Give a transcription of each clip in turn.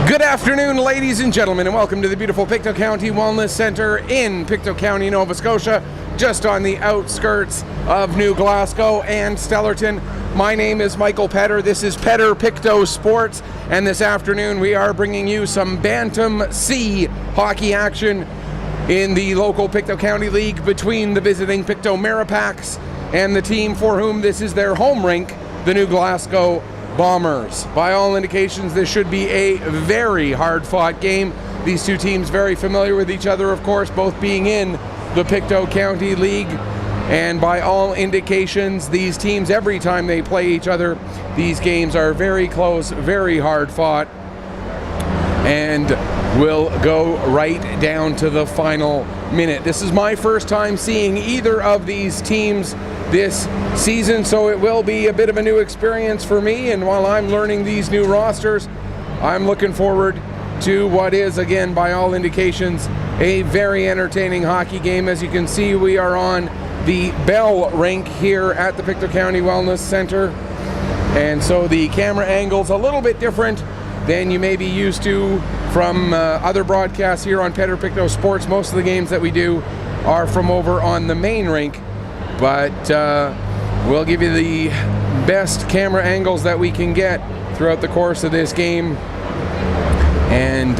Good afternoon, ladies and gentlemen, and welcome to the beautiful Pictou County Wellness Center in Pictou County, Nova Scotia, just on the outskirts of New Glasgow and Stellarton. My name is Michael Petter. This is Petter Pictou Sports, and this afternoon we are bringing you some Bantam C hockey action in the local Pictou County League between the visiting Pictou Maripacs and the team for whom this is their home rink, the New Glasgow Bombers. By all indications, this should be a very hard-fought game. These two teams very familiar with each other, of course, both being in the Pictou County League. And by all indications, these teams, every time they play each other, these games are very close, very hard-fought, and will go right down to the final minute. This is my first time seeing either of these teams this season, so it will be a bit of a new experience for me, and while I'm learning these new rosters, I'm looking forward to what is, again, by all indications, a very entertaining hockey game. As you can see, we are on the Bell rink here at the Pictou County Wellness Center, and so the camera angle's a little bit different than you may be used to from other broadcasts here on Petter Pictou Sports. Most of the games that we do are from over on the main rink, but we'll give you the best camera angles that we can get throughout the course of this game. And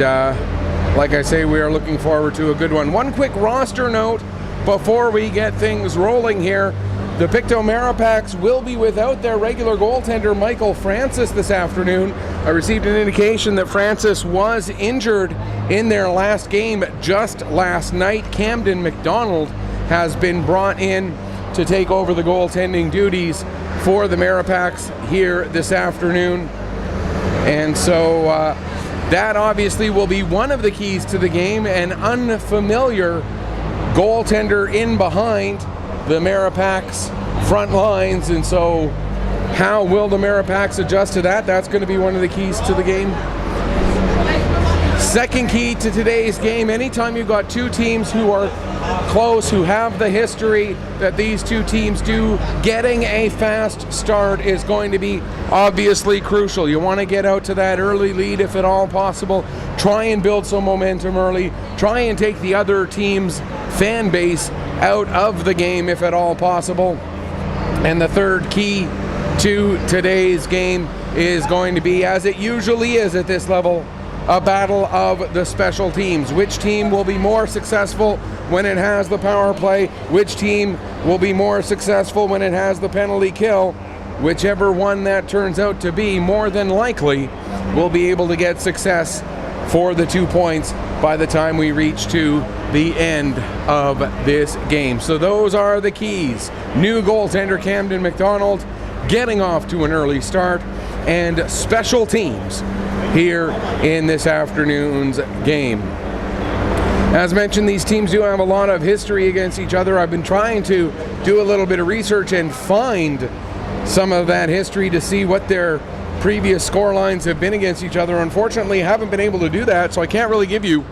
like I say, we are looking forward to a good one. One quick roster note before we get things rolling here. The Pictou Maripacs will be without their regular goaltender, Michael Francis, this afternoon. I received an indication that Francis was injured in their last game just last night. Camden Mcdonald has been brought in to take over the goaltending duties for the Maripacs here this afternoon. And so that obviously will be one of the keys to the game, an unfamiliar goaltender in behind the Maripacs front lines, and so how will the Maripacs adjust to that? That's going to be one of the keys to the game. Second key to today's game, anytime you've got two teams who are close, who have the history that these two teams do, getting a fast start is going to be obviously crucial. You want to get out to that early lead if at all possible. Try and build some momentum early. Try and take the other team's fan base out of the game if at all possible. And the third key to today's game is going to be, as it usually is at this level, a battle of the special teams. Which team will be more successful when it has the power play? Which team will be more successful when it has the penalty kill? Whichever one that turns out to be, more than likely will be able to get success for the 2 points by the time we reach to the end of this game. So those are the keys. New goaltender Camden Mcdonald getting off to an early start, and special teams here in this afternoon's game. As mentioned, these teams do have a lot of history against each other. I've been trying to do a little bit of research and find some of that history to see what their previous score lines have been against each other. Unfortunately, I haven't been able to do that, so I can't really give you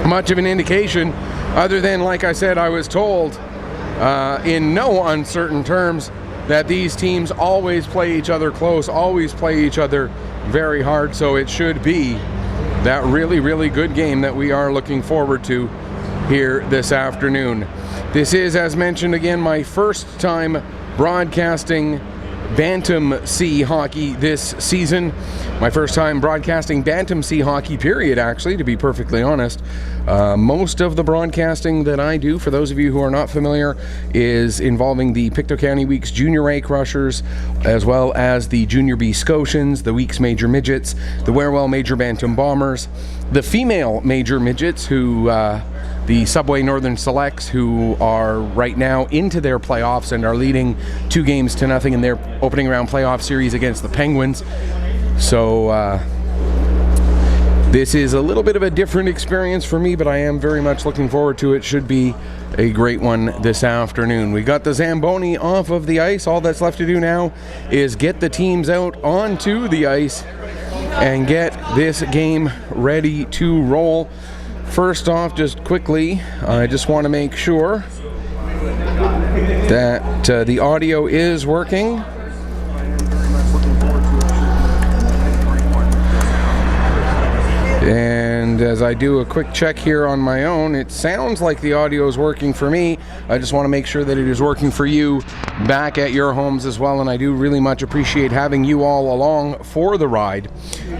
much of an indication other than, like I said, I was told in no uncertain terms that these teams always play each other close, always play each other very hard, so it should be that really, really good game that we are looking forward to here this afternoon. This is, as mentioned again, my first time broadcasting Bantam C hockey this season. My first time broadcasting Bantam C hockey, period, actually, to be perfectly honest. Most of the broadcasting that I do, for those of you who are not familiar, is involving the Pictou County Weeks Junior A Crushers, as well as the Junior B Scotians, the Weeks Major Midgets, the Warewell Major Bantam Bombers, the female Major Midgets, who the Subway Northern Selects, who are right now into their playoffs and are leading 2-0 in their opening round playoff series against the Penguins. So this is a little bit of a different experience for me, but I am very much looking forward to it. Should be a great one this afternoon. We got the Zamboni off of the ice. All that's left to do now is get the teams out onto the ice and get this game ready to roll. First off, just quickly, I just want to make sure that the audio is working. as I do a quick check here on my own, it sounds like the audio is working for me. I just want to make sure that it is working for you back at your homes as well, and I do really much appreciate having you all along for the ride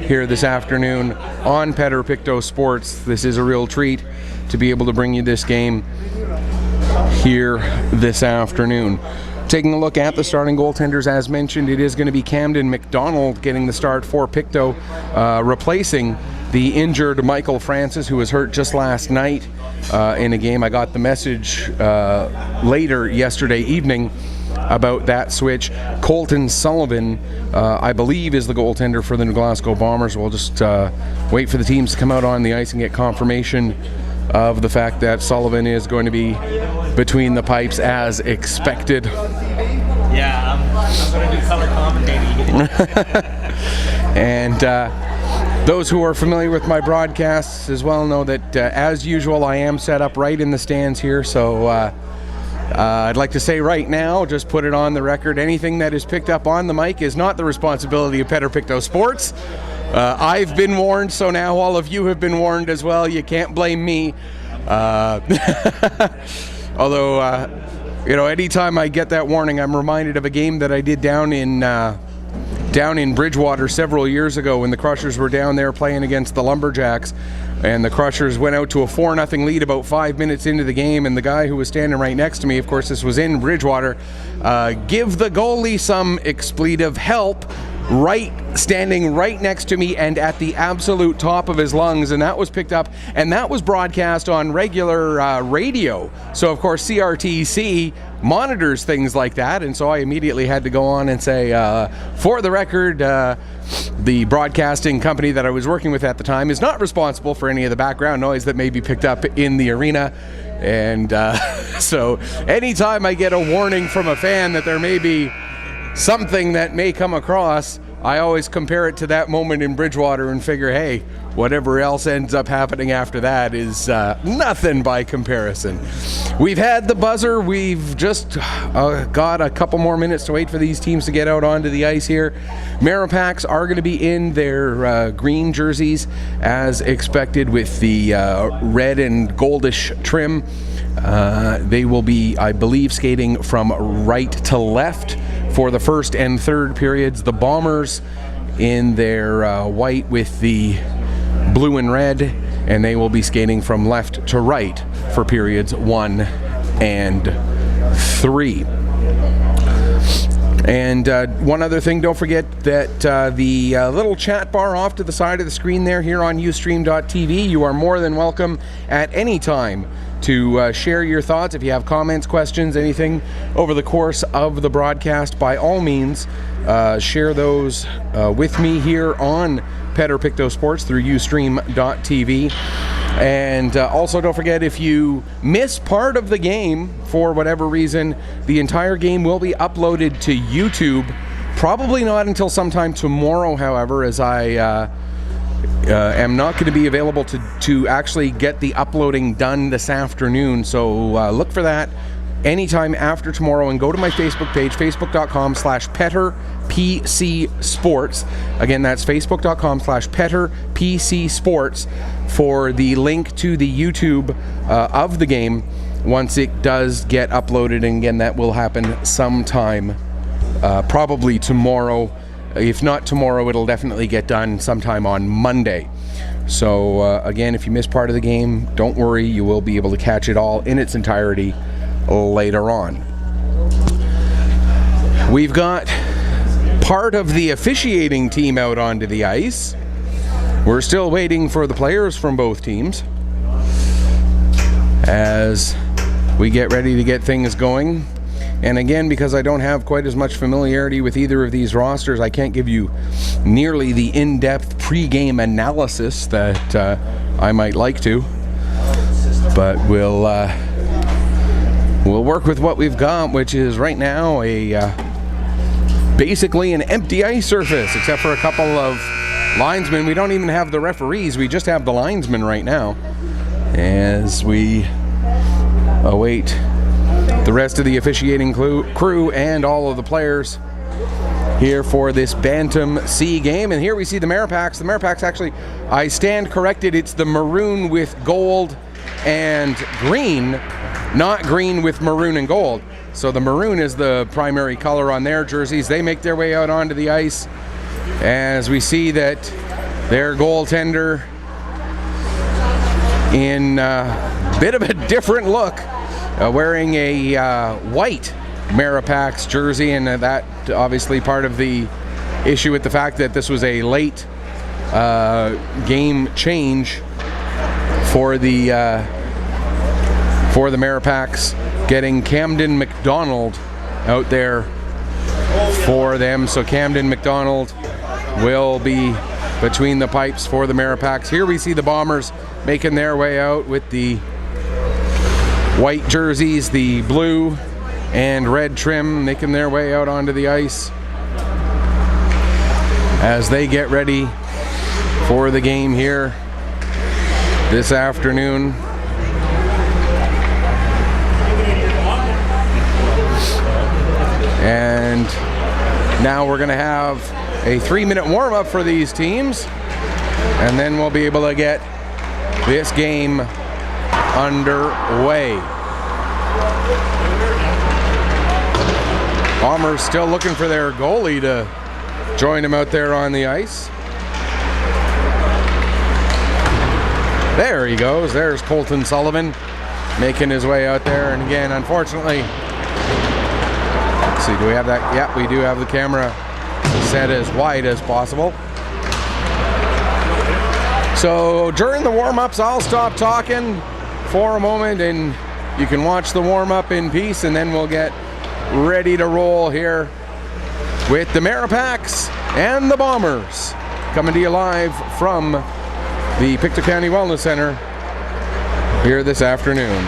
here this afternoon on Pictou Sports. This is a real treat to be able to bring you this game here this afternoon. Taking a look at the starting goaltenders, as mentioned, it is going to be Camden Mcdonald getting the start for Pictou, replacing the injured Michael Francis, who was hurt just last night in a game. I got the message later yesterday evening about that switch. Colton Sullivan, I believe, is the goaltender for the Glasgow Bombers. We'll just wait for the teams to come out on the ice and get confirmation of the fact that Sullivan is going to be between the pipes as expected. Yeah, I'm going to do color commentating. And those who are familiar with my broadcasts as well know that, as usual, I am set up right in the stands here. So I'd like to say right now, just put it on the record, anything that is picked up on the mic is not the responsibility of Pictou Sports. I've been warned, so now all of you have been warned as well. You can't blame me. Although, anytime I get that warning, I'm reminded of a game that I did down in Bridgewater several years ago when the Crushers were down there playing against the Lumberjacks, and the Crushers went out to a 4-0 lead about 5 minutes into the game, and the guy who was standing right next to me, of course this was in Bridgewater, give the goalie some expletive help, standing right next to me and at the absolute top of his lungs, and that was picked up and that was broadcast on regular radio. So of course CRTC monitors things like that, and so I immediately had to go on and say, for the record, the broadcasting company that I was working with at the time is not responsible for any of the background noise that may be picked up in the arena. And so anytime I get a warning from a fan that there may be something that may come across, I always compare it to that moment in Bridgewater and figure, hey, whatever else ends up happening after that is nothing by comparison. We've had the buzzer. We've just got a couple more minutes to wait for these teams to get out onto the ice here. Maripacs are going to be in their green jerseys as expected with the red and goldish trim. They will be, I believe, skating from right to left for the first and third periods. The Bombers in their white with the blue and red, and they will be skating from left to right for periods 1 and 3. And one other thing, don't forget that the little chat bar off to the side of the screen there here on ustream.tv, you are more than welcome at any time to share your thoughts. If you have comments, questions, anything over the course of the broadcast, by all means, share those with me here on Pictou Sports through ustream.tv. And also don't forget, if you miss part of the game for whatever reason, the entire game will be uploaded to YouTube. Probably not until sometime tomorrow, however, as I am not going to be available to actually get the uploading done this afternoon. So look for that anytime after tomorrow, and go to my Facebook page, facebook.com/PetterPCSports. Again, that's facebook.com/PetterPCSports for the link to the YouTube of the game once it does get uploaded. And again, that will happen sometime, probably tomorrow. If not tomorrow, it'll definitely get done sometime on Monday. So again, if you missed part of the game, don't worry, you will be able to catch it all in its entirety later on. We've got part of the officiating team out onto the ice. We're still waiting for the players from both teams as we get ready to get things going. And again, because I don't have quite as much familiarity with either of these rosters, I can't give you nearly the in-depth pre-game analysis that I might like to. But we'll work with what we've got, which is right now basically an empty ice surface, except for a couple of linesmen. We don't even have the referees. We just have the linesmen right now as we await the rest of the officiating crew and all of the players here for this Bantam C game. And here we see the Maripacs. The Maripacs, actually, I stand corrected, it's the maroon with gold and green, not green with maroon and gold. So the maroon is the primary color on their jerseys. They make their way out onto the ice as we see that their goaltender, in a bit of a different look, wearing a white Maripacs jersey, and that obviously part of the issue with the fact that this was a late game change for the Maripacs, getting Camden Mcdonald out there for them. So Camden Mcdonald will be between the pipes for the Maripacs. Here we see the Bombers making their way out with the white jerseys, the blue and red trim, making their way out onto the ice as they get ready for the game here this afternoon. And now we're going to have a 3-minute warm-up for these teams, and then we'll be able to get this game underway. Bombers still looking for their goalie to join him out there on the ice. There he goes. There's Colton Sullivan making his way out there. And again, unfortunately, let's see, do we have that? Yeah, we do have the camera set as wide as possible. So during the warm-ups, I'll stop talking for a moment and you can watch the warm-up in peace, and then we'll get ready to roll here with the Maripacs and the Bombers, coming to you live from the Pictou County Wellness Center here this afternoon.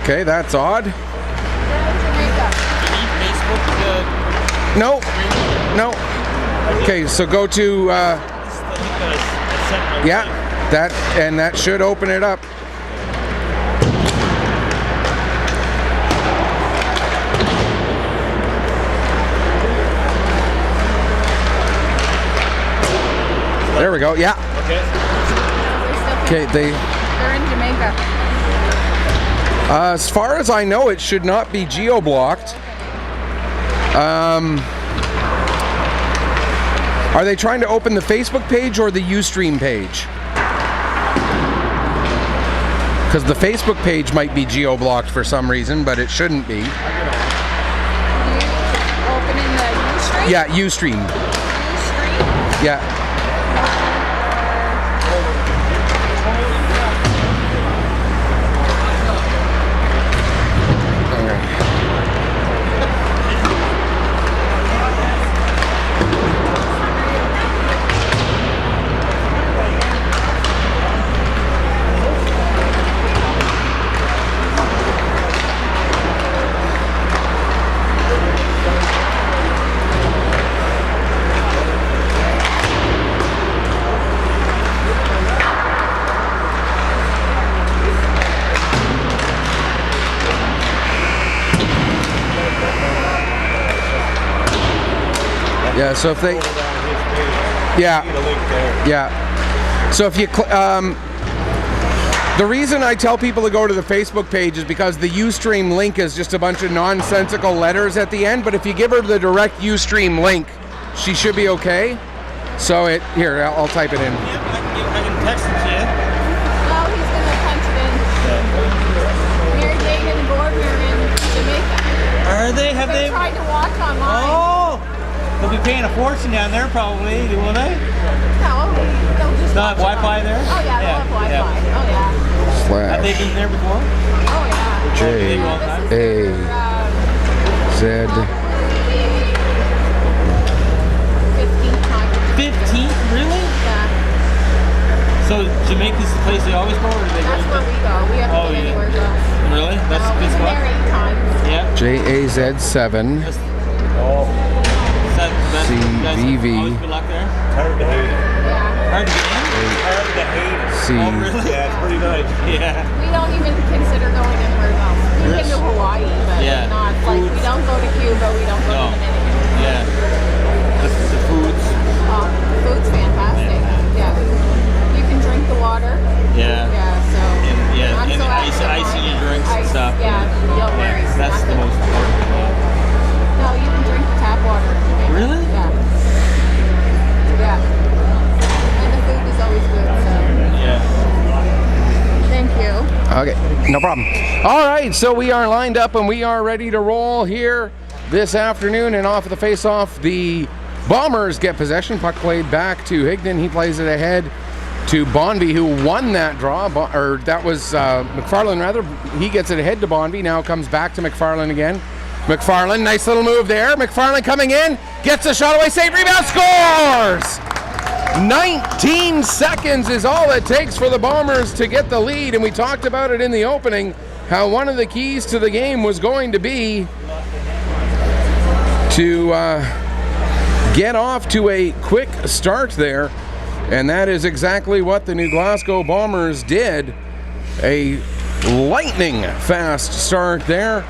Okay, that's odd. No, no. Okay, so go to yeah, that should open it up. There we go. Yeah. Okay, they're in Jamaica. As far as I know, it should not be geo-blocked. Are they trying to open the Facebook page or the Ustream page? Because the Facebook page might be geo-blocked for some reason, but it shouldn't be. Opening the Ustream? Yeah, Ustream. Ustream? Yeah. Yeah, so if they... Yeah. Yeah. So if you... the reason I tell people to go to the Facebook page is because the Ustream link is just a bunch of nonsensical letters at the end, but if you give her the direct Ustream link, she should be okay. So here, I'll type it in. Yep, I can text it to you. Well, he's going to punch it in. Mary Jane and Gordon are in Jamaica. Are they? Have They they? tried to watch online. Oh! They'll be paying a fortune down there probably, will they? No, they'll just They'll have watch it Wi-Fi on- there? Oh, yeah, they'll have Wi-Fi. Yeah. Oh, yeah. Have they been there before? Oh, yeah. J Yeah, this is A their, Z. 15th time. 15th? Really? Yeah. So Jamaica's the place they always go, or do they That's go? where we go. We haven't Oh, been yeah. anywhere else. Really? That's a good We've been spot? there 8 times. Yeah. JAZ7. CVV. Always good luck there. Hard to hate it. Yeah. Hard to get in? Hard to hate it. C. Oh, really? Yeah, it's pretty nice. Yeah. We don't even consider going anywhere else. We've been to Hawaii, but Yeah. not like we don't go to Cuba. We don't go No. to Dominican. Yeah. The foods. The food's fantastic. Yeah. You can drink the water. Yeah. Yeah. So. Yeah, I'm and so ice in your drinks and ice, stuff. Yeah. Don't worry. Yeah, that's the nothing. most important thing. No, you can drink the tap water. Really? Yeah. Yeah. And the food is always good. So. Yeah. Thank you. Okay, no problem. All right, so we are lined up and we are ready to roll here this afternoon. And off of the face-off, the Bombers get possession. Puck played back to Higdon. He plays it ahead to Bonby, who won that draw. Or that was McFarlane, rather. He gets it ahead to Bonby. Now comes back to McFarlane again. McFarlane, nice little move there. McFarlane coming in, gets a shot away, save, rebound, scores! 19 seconds is all it takes for the Bombers to get the lead, and we talked about it in the opening, how one of the keys to the game was going to be to get off to a quick start there, and that is exactly what the New Glasgow Bombers did. A lightning fast start there.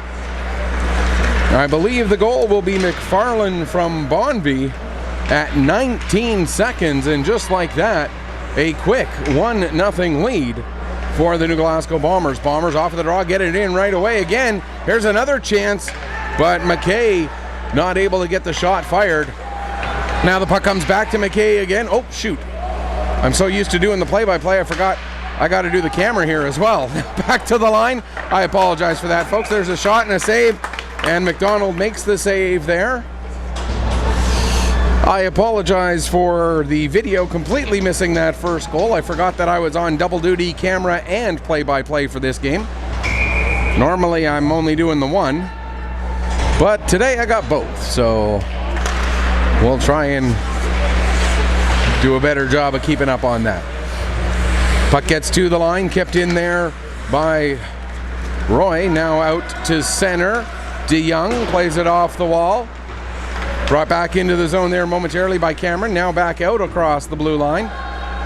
I believe the goal will be McFarlane from Bonby at 19 seconds, and just like that, a quick 1-0 lead for the New Glasgow Bombers. Bombers off of the draw, get it in right away. Again, here's another chance, but McKay not able to get the shot fired. Now the puck comes back to McKay again. Oh, shoot. I'm so used to doing the play-by-play, I forgot I got to do the camera here as well. Back to the line. I apologize for that, folks. There's a shot and a save, and McDonald makes the save there. I apologize for the video completely missing that first goal. I forgot that I was on double duty, camera and play-by-play for this game. Normally I'm only doing the one, but today I got both, so we'll try and do a better job of keeping up on that. Puck gets to the line, kept in there by Roy. Now out to center. DeYoung plays it off the wall. Brought back into the zone there momentarily by Cameron. Now back out across the blue line.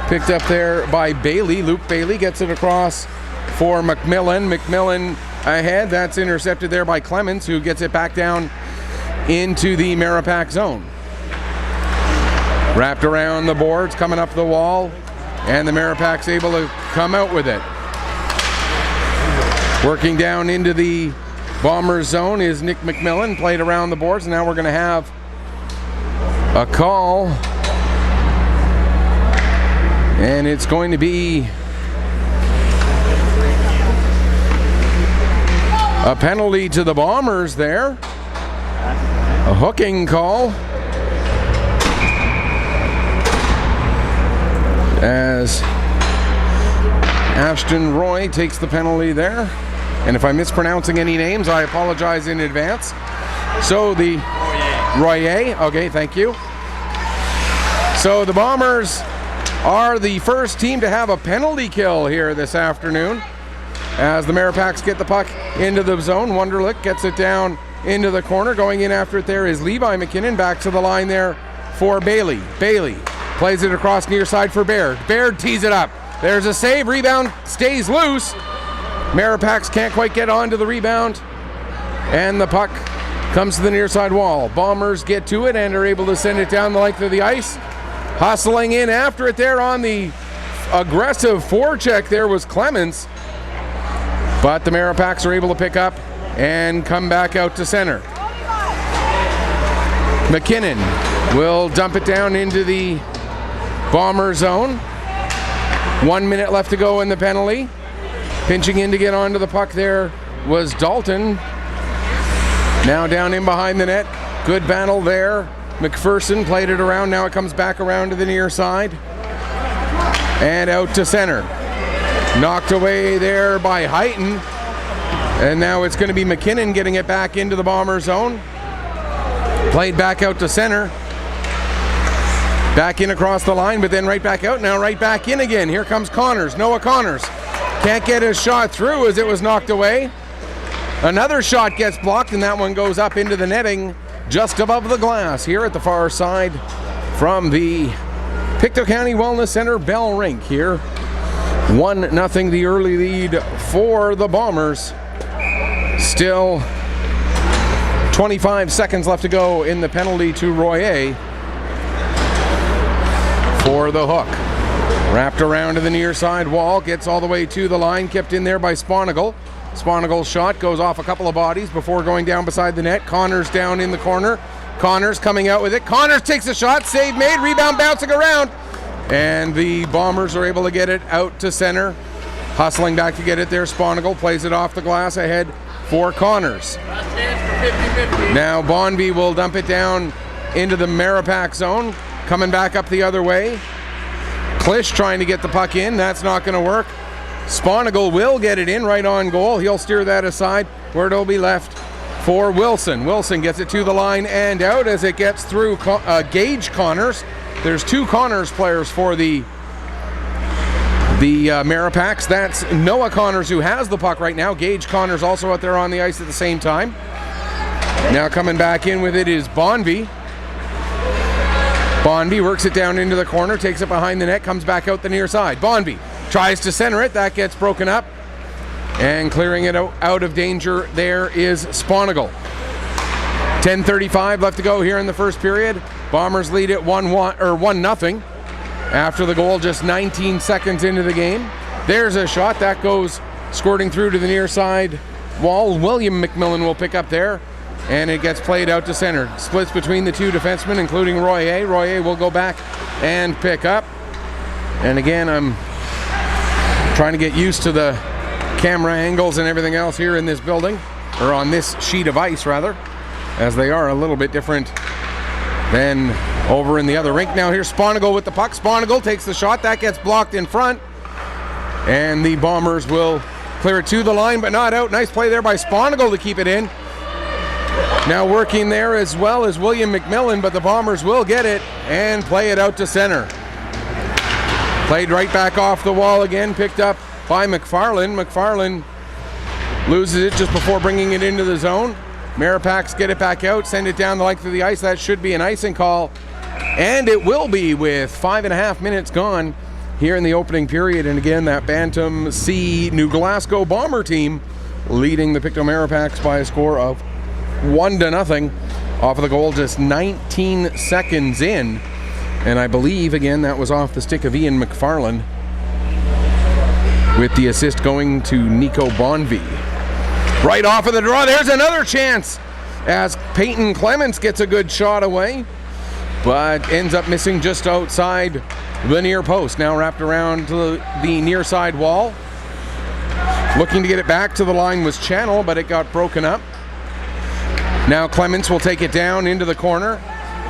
Picked up there by Bailey. Luke Bailey gets it across for McMillan. McMillan ahead. That's intercepted there by Clemens, who gets it back down into the Maripacs zone. Wrapped around the boards, coming up the wall, and the Maripacs able to come out with it. Working down into the Bombers zone is Nick McMillan, played around the boards. Now we're going to have a call, and it's going to be a penalty to the Bombers there. A hooking call, as Ashton Roy takes the penalty there. And if I'm mispronouncing any names, I apologize in advance. So the Royer, okay, thank you. So the Bombers are the first team to have a penalty kill here this afternoon, as the Maripacs get the puck into the zone. Wunderlich gets it down into the corner. Going in after it there is Levi McKinnon. Back to the line there for Bailey. Bailey plays it across near side for Baird. Baird tees it up. There's a save. Rebound stays loose. Maripacs can't quite get onto the rebound, and the puck comes to the near side wall. Bombers get to it and are able to send it down the length of the ice. Hustling in after it there on the aggressive forecheck there was Clements. But the Maripacs are able to pick up and come back out to center. McKinnon will dump it down into the Bomber zone. 1 minute left to go in the penalty. Pinching in to get onto the puck there was Dalton. Now down in behind the net. Good battle there. McPherson played it around. Now it comes back around to the near side. And out to center. Knocked away there by Heighton. And now it's going to be McKinnon getting it back into the Bomber zone. Played back out to center. Back in across the line, but then right back out. Now right back in again. Here comes Connors. Noah Connors can't get his shot through as it was knocked away. Another shot gets blocked, and that one goes up into the netting just above the glass here at the far side from the Pictou County Wellness Center Bell Rink here. 1-0 the early lead for the Bombers. Still 25 seconds left to go in the penalty to Royer for the hook. Wrapped around to the near side wall, gets all the way to the line, kept in there by Sponigal. Sponigal's shot goes off a couple of bodies before going down beside the net. Connors down in the corner. Connors coming out with it. Connors takes a shot, save made, rebound bouncing around. And the Bombers are able to get it out to center. Hustling back to get it there. Sponigal plays it off the glass ahead for Connors. Now Bonby will dump it down into the Maripac zone. Coming back up the other way. Klisch trying to get the puck in. That's not going to work. Sponigal will get it in right on goal. He'll steer that aside where it'll be left for Wilson. Wilson gets it to the line and out as it gets through Gage Connors. There's two Connors players for the Maripacs. That's Noah Connors who has the puck right now. Gage Connors also out there on the ice at the same time. Now coming back in with it is Bonby. Bonby works it down into the corner, takes it behind the net, comes back out the near side. Bonby tries to center it, that gets broken up. And clearing it out of danger there is Sponigal. 10:35 left to go here in the first period. Bombers lead it 1-0 after the goal just 19 seconds into the game. There's a shot that goes squirting through to the near side wall. William McMillan will pick up there. And it gets played out to center. Splits between the two defensemen, including Royer. Royer will go back and pick up. And again, I'm trying to get used to the camera angles and everything else here in this building, or on this sheet of ice rather, as they are a little bit different than over in the other rink. Now here's Sponigal with the puck. Sponigal takes the shot. That gets blocked in front. And the Bombers will clear it to the line, but not out. Nice play there by Sponigal to keep it in. Now working there as well as William McMillan, but the Bombers will get it and play it out to center. Played right back off the wall again, picked up by McFarland. McFarland loses it just before bringing it into the zone. Maripacs get it back out, send it down the length of the ice. That should be an icing call, and it will be with 5.5 minutes gone here in the opening period. And again, that Bantam C New Glasgow Bomber team leading the Pictou Maripacs by a score of 1-0 off of the goal just 19 seconds in. And I believe, again, that was off the stick of Ian McFarland, with the assist going to Nico Bonby. Right off of the draw, there's another chance as Peyton Clements gets a good shot away, but ends up missing just outside the near post. Now wrapped around to the near side wall. Looking to get it back to the line was Channel, but it got broken up. Now Clements will take it down into the corner.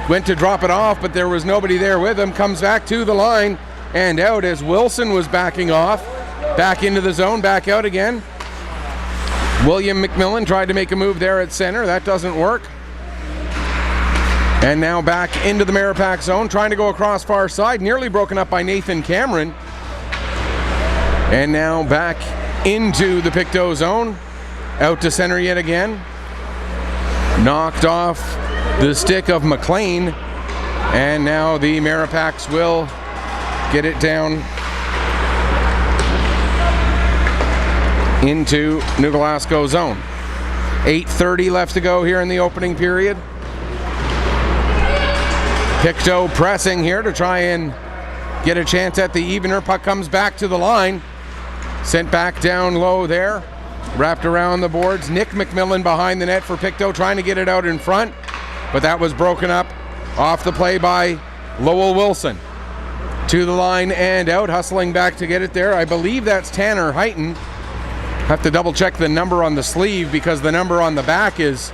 Went to drop it off, but there was nobody there with him. Comes back to the line and out as Wilson was backing off. Back into the zone, back out again. William McMillan tried to make a move there at center. That doesn't work. And now back into the Maripac zone, trying to go across far side. Nearly broken up by Nathan Cameron. And now back into the Pictou zone. Out to center yet again. Knocked off the stick of McLean, and now the Maripacs will get it down into New Glasgow zone. 8:30 left to go here in the opening period. Pictou pressing here to try and get a chance at the evener. Puck comes back to the line. Sent back down low there. Wrapped around the boards. Nick McMillan behind the net for Pictou, trying to get it out in front. But that was broken up off the play by Lowell Wilson. To the line and out, hustling back to get it there. I believe that's Tanner Heighton. Have to double check the number on the sleeve because the number on the back is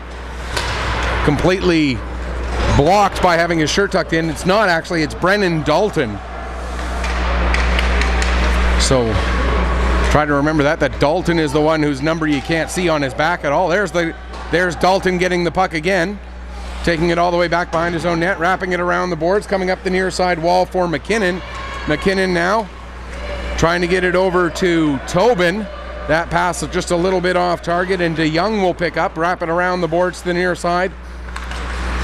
completely blocked by having his shirt tucked in. It's not actually, it's Brennan Dalton. So try to remember that Dalton is the one whose number you can't see on his back at all. There's Dalton getting the puck again. Taking it all the way back behind his own net, wrapping it around the boards, coming up the near side wall for McKinnon. McKinnon now trying to get it over to Tobin. That pass is just a little bit off target, and DeYoung will pick up, wrap it around the boards to the near side.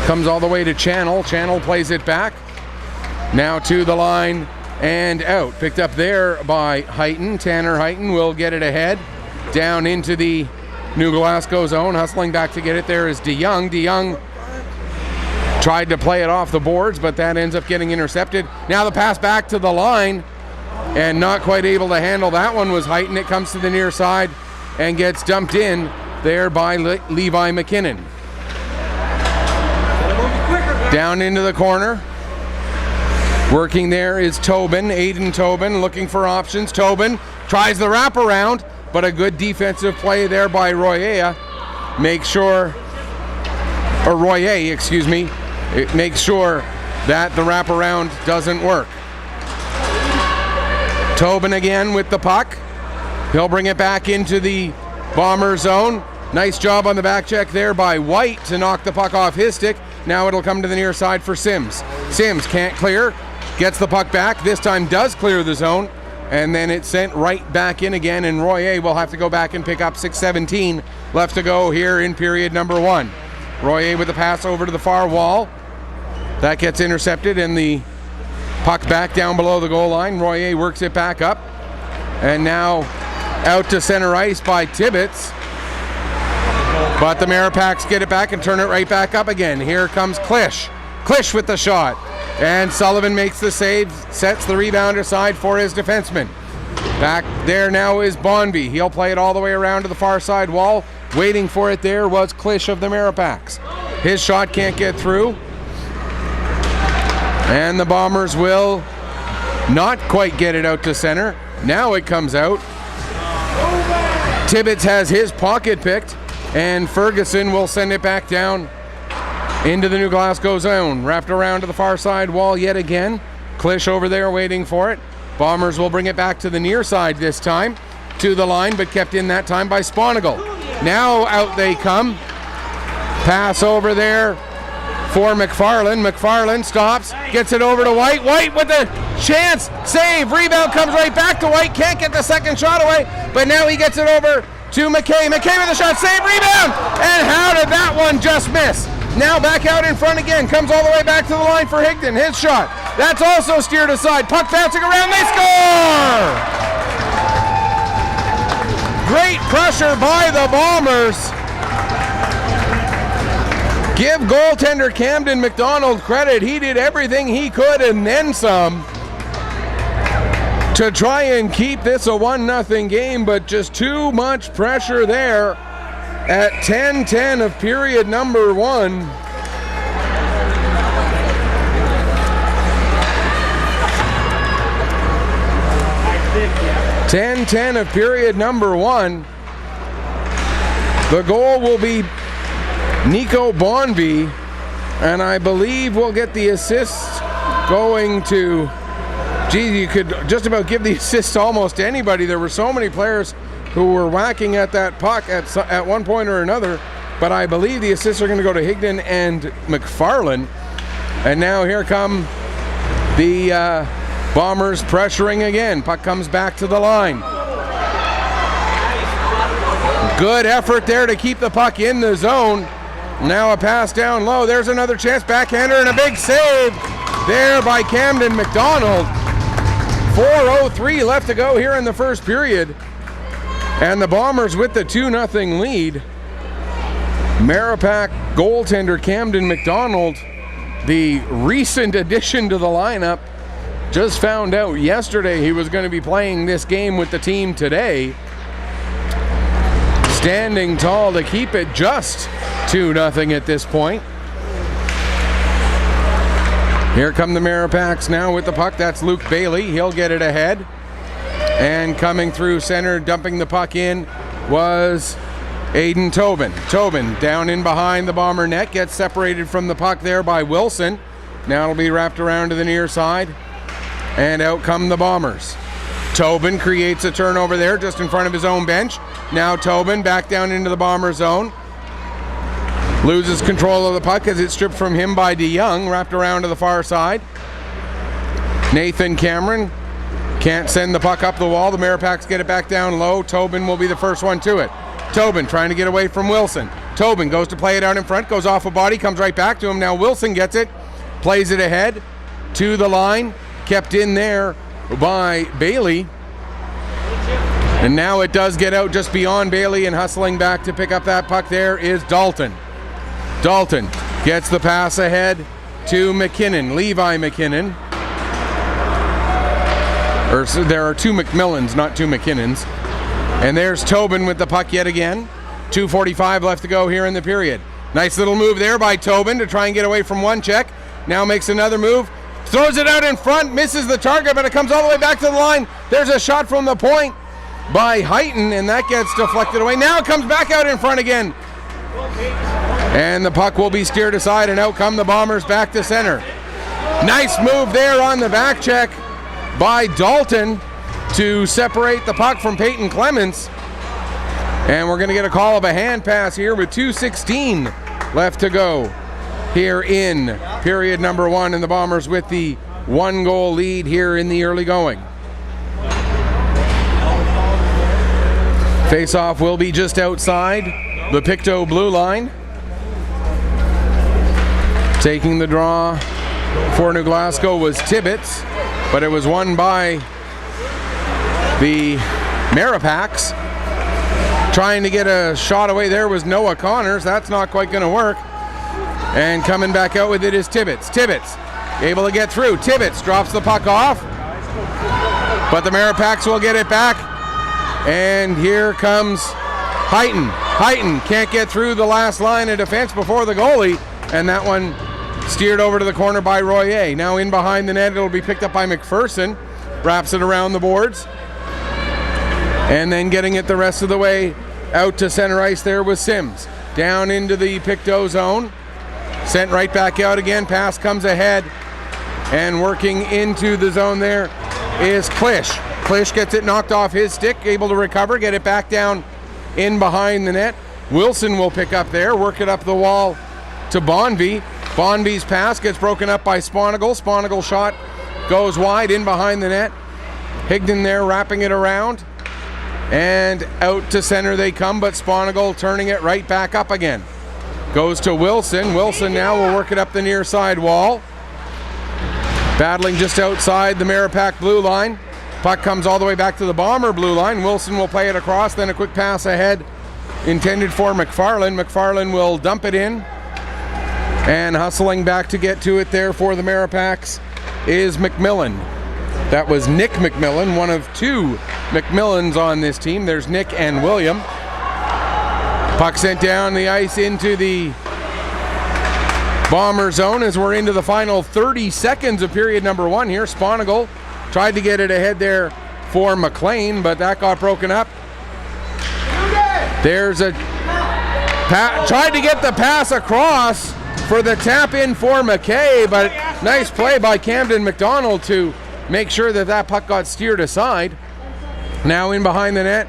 Comes all the way to Channel. Channel plays it back. Now to the line and out. Picked up there by Heighton. Tanner Heighton will get it ahead. Down into the New Glasgow zone. Hustling back to get it there is DeYoung. DeYoung tried to play it off the boards, but that ends up getting intercepted. Now the pass back to the line, and not quite able to handle that one was Heighton. It comes to the near side and gets dumped in there by Levi McKinnon. Down into the corner. Working there is Tobin, Aiden Tobin, looking for options. Tobin tries the wraparound, but a good defensive play there by Royer. Makes sure that the wraparound doesn't work. Tobin again with the puck. He'll bring it back into the Bomber zone. Nice job on the back check there by White to knock the puck off his stick. Now it'll come to the near side for Sims. Sims can't clear, gets the puck back. This time does clear the zone, and then it's sent right back in again, and Royer will have to go back and pick up 6:17 left to go here in period number 1. Royer with the pass over to the far wall. That gets intercepted, and the puck back down below the goal line. Royer works it back up, and now out to center ice by Tibbetts. But the Maripacs get it back and turn it right back up again. Here comes Klish. Klish with the shot. And Sullivan makes the save, sets the rebound aside for his defenseman. Back there now is Bonby. He'll play it all the way around to the far side wall. Waiting for it there was Klish of the Maripacs. His shot can't get through. And the Bombers will not quite get it out to center. Now it comes out. Tibbetts has his pocket picked, and Ferguson will send it back down into the New Glasgow zone. Wrapped around to the far side wall yet again. Klish over there waiting for it. Bombers will bring it back to the near side this time. To the line, but kept in that time by Sponigal. Now out they come. Pass over there for McFarland. McFarland stops, gets it over to White. White with a chance, save, rebound comes right back to White. Can't get the second shot away, but now he gets it over to McKay. McKay with a shot, save, rebound! And how did that one just miss? Now back out in front again, comes all the way back to the line for Higdon. His shot, that's also steered aside. Puck bouncing around, they score! Great pressure by the Bombers. Give goaltender Camden Mcdonald credit. He did everything he could and then some to try and keep this a 1-0 game, but just too much pressure there at 10:10 of period number 1. (10:10) of period number 1. The goal will be Nico Bonby, and I believe we'll get the assist going to, geez, you could just about give the assist to almost anybody. There were so many players who were whacking at that puck at one point or another, but I believe the assists are going to go to Higdon and McFarland. And now here come the Bombers pressuring again. Puck comes back to the line. Good effort there to keep the puck in the zone. Now a pass down low. There's another chance. Backhander and a big save there by Camden Mcdonald. 4:03 left to go here in the first period. And the Bombers with the 2-0 lead. Maripac goaltender Camden Mcdonald, the recent addition to the lineup, just found out yesterday he was going to be playing this game with the team today. Standing tall to keep it just 2-0 at this point. Here come the Maripacs now with the puck. That's Luke Bailey. He'll get it ahead. And coming through center, dumping the puck in, was Aiden Tobin. Tobin down in behind the Bomber net, gets separated from the puck there by Wilson. Now it'll be wrapped around to the near side, and out come the Bombers. Tobin creates a turnover there just in front of his own bench. Now Tobin back down into the Bomber zone. Loses control of the puck as it's stripped from him by DeYoung, wrapped around to the far side. Nathan Cameron can't send the puck up the wall. The Maripacs get it back down low. Tobin will be the first one to it. Tobin trying to get away from Wilson. Tobin goes to play it out in front, goes off a body, comes right back to him. Now Wilson gets it, plays it ahead to the line, kept in there by Bailey. And now it does get out just beyond Bailey, and hustling back to pick up that puck there is Dalton. Dalton gets the pass ahead to McKinnon, Levi McKinnon. Or so there are two McMillans, not two McKinnons. And there's Tobin with the puck yet again. 2:45 left to go here in the period. Nice little move there by Tobin to try and get away from one check. Now makes another move. Throws it out in front, misses the target, but it comes all the way back to the line. There's a shot from the point by Heighton, and that gets deflected away. Now it comes back out in front again. And the puck will be steered aside, and out come the Bombers back to center. Nice move there on the back check by Dalton to separate the puck from Peyton Clements. And we're going to get a call of a hand pass here with 2:16 left to go here in period number one, and the Bombers with the 1-goal lead here in the early going. Face-off will be just outside the Pictou blue line. Taking the draw for New Glasgow was Tibbetts, but it was won by the Maripacs. Trying to get a shot away there was Noah Connors. That's not quite going to work. And coming back out with it is Tibbetts. Tibbetts able to get through. Tibbetts drops the puck off, but the Maripacs will get it back. And here comes Heighton. Heighton can't get through the last line of defense before the goalie, and that one steered over to the corner by Royer. Now in behind the net, it'll be picked up by McPherson. Wraps it around the boards. And then getting it the rest of the way out to center ice there was Sims. Down into the Pictou zone. Sent right back out again. Pass comes ahead. And working into the zone there is Klisch. Klisch gets it knocked off his stick, able to recover, get it back down in behind the net. Wilson will pick up there, work it up the wall to Bonvie. Bonvie's pass gets broken up by Sponigal. Sponigal's shot goes wide in behind the net. Higdon there wrapping it around. And out to center they come, but Sponigal turning it right back up again. Goes to Wilson. Wilson now will work it up the near side wall. Battling just outside the Maripac blue line. Puck comes all the way back to the Bomber blue line. Wilson will play it across, then a quick pass ahead intended for McFarland. McFarland will dump it in. And hustling back to get to it there for the Maripacs is McMillan. That was Nick McMillan, one of two McMillans on this team. There's Nick and William. Puck sent down the ice into the Bomber zone as we're into the final 30 seconds of period number one here. Sponigal tried to get it ahead there for McLean, but that got broken up. There's a tried to get the pass across for the tap in for McKay, but nice play by Camden Mcdonald to make sure that that puck got steered aside. Now in behind the net,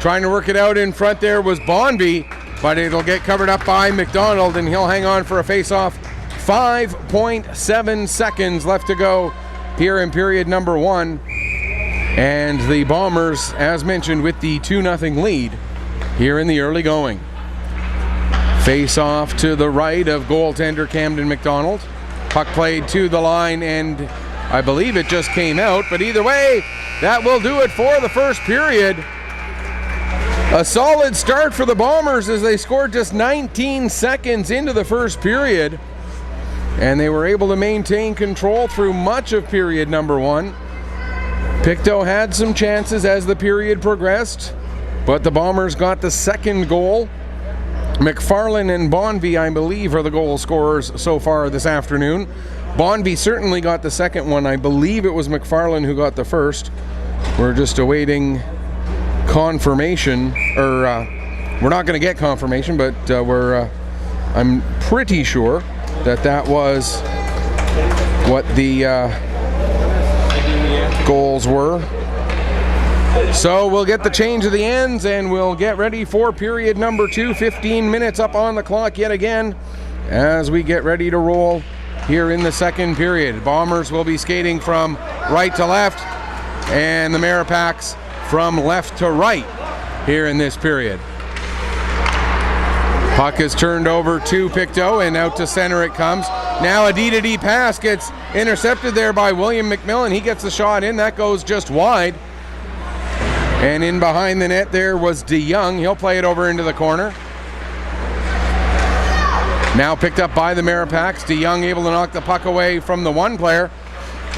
trying to work it out in front there was Bonvie, but it'll get covered up by McDonald, and he'll hang on for a face-off. 5.7 seconds left to go here in period number one. And the Bombers, as mentioned, with the 2-0 lead here in the early going. Face-off to the right of goaltender Camden Mcdonald. Puck played to the line, and I believe it just came out, but either way, that will do it for the first period. A solid start for the Bombers as they scored just 19 seconds into the first period. And they were able to maintain control through much of period number 1. Pictou had some chances as the period progressed, but the Bombers got the second goal. McFarlane and Bonvie, I believe, are the goal scorers so far this afternoon. Bonvie certainly got the second one. I believe it was McFarlane who got the first. We're just awaiting confirmation, or we're not going to get confirmation, but I'm pretty sure that was what the goals were. So we'll get the change of the ends and we'll get ready for period number 2. 15 minutes up on the clock yet again as we get ready to roll here in the second period. Bombers will be skating from right to left and the Maripacs from left to right here in this period. Puck is turned over to Pictou and out to center it comes. Now a D-to-D pass gets intercepted there by William McMillan. He gets the shot in. That goes just wide. And in behind the net there was DeYoung. He'll play it over into the corner. Now picked up by the Maripacs. DeYoung able to knock the puck away from the one player,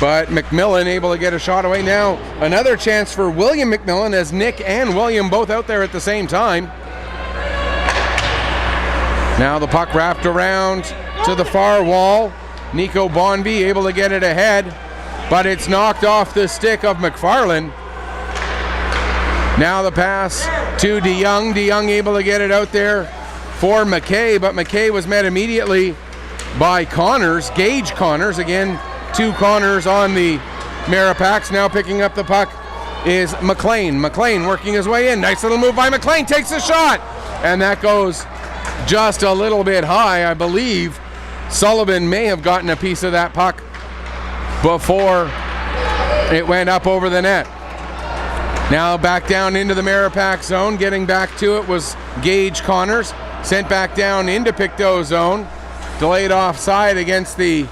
but McMillan able to get a shot away. Now another chance for William McMillan as Nick and William both out there at the same time. Now the puck wrapped around to the far wall. Nico Bonvie able to get it ahead, but it's knocked off the stick of McFarlane. Now the pass to DeYoung. DeYoung able to get it out there for McKay, but McKay was met immediately by Connors, Gage Connors. Again, 2 Connors on the Maripacs. Now picking up the puck is McLean. McLean working his way in. Nice little move by McLean. Takes a shot. And that goes just a little bit high. I believe Sullivan may have gotten a piece of that puck before it went up over the net. Now back down into the Maripac zone. Getting back to it was Gage Connors. Sent back down into Pictou zone. Delayed offside against the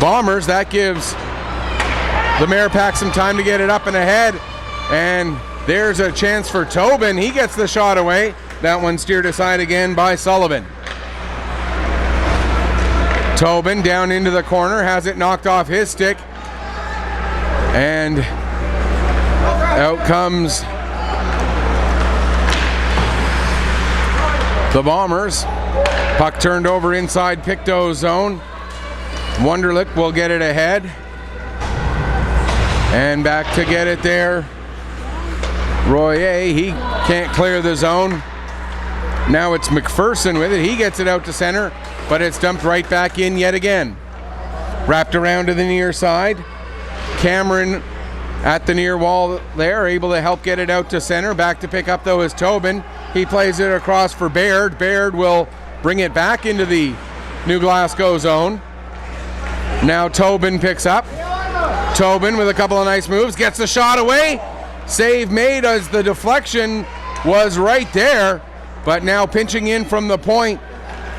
Bombers. That gives the Maripac some time to get it up and ahead. And there's a chance for Tobin. He gets the shot away. That one steered aside again by Sullivan. Tobin down into the corner. Has it knocked off his stick. And out comes the Bombers. Puck turned over inside Pictou zone. Wunderlich will get it ahead. And back to get it there. Royer, he can't clear the zone. Now it's McPherson with it. He gets it out to center, but it's dumped right back in yet again. Wrapped around to the near side. Cameron at the near wall there, able to help get it out to center. Back to pick up though is Tobin. He plays it across for Baird. Baird will bring it back into the New Glasgow zone. Now Tobin picks up. Tobin with a couple of nice moves, gets the shot away. Save made as the deflection was right there, but now pinching in from the point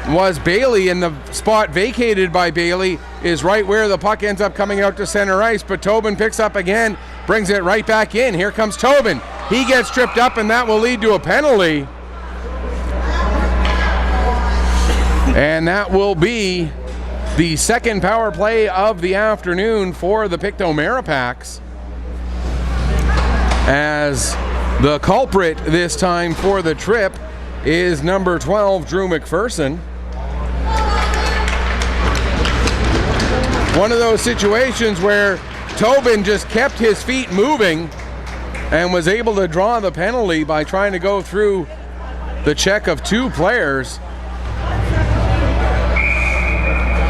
was Bailey, and the spot vacated by Bailey is right where the puck ends up coming out to center ice, but Tobin picks up again, brings it right back in. Here comes Tobin. He gets tripped up, and that will lead to a penalty. And that will be the second power play of the afternoon for the Pictou Maripacs, as the culprit this time for the trip is number 12, Drew McPherson. One of those situations where Tobin just kept his feet moving and was able to draw the penalty by trying to go through the check of 2 players.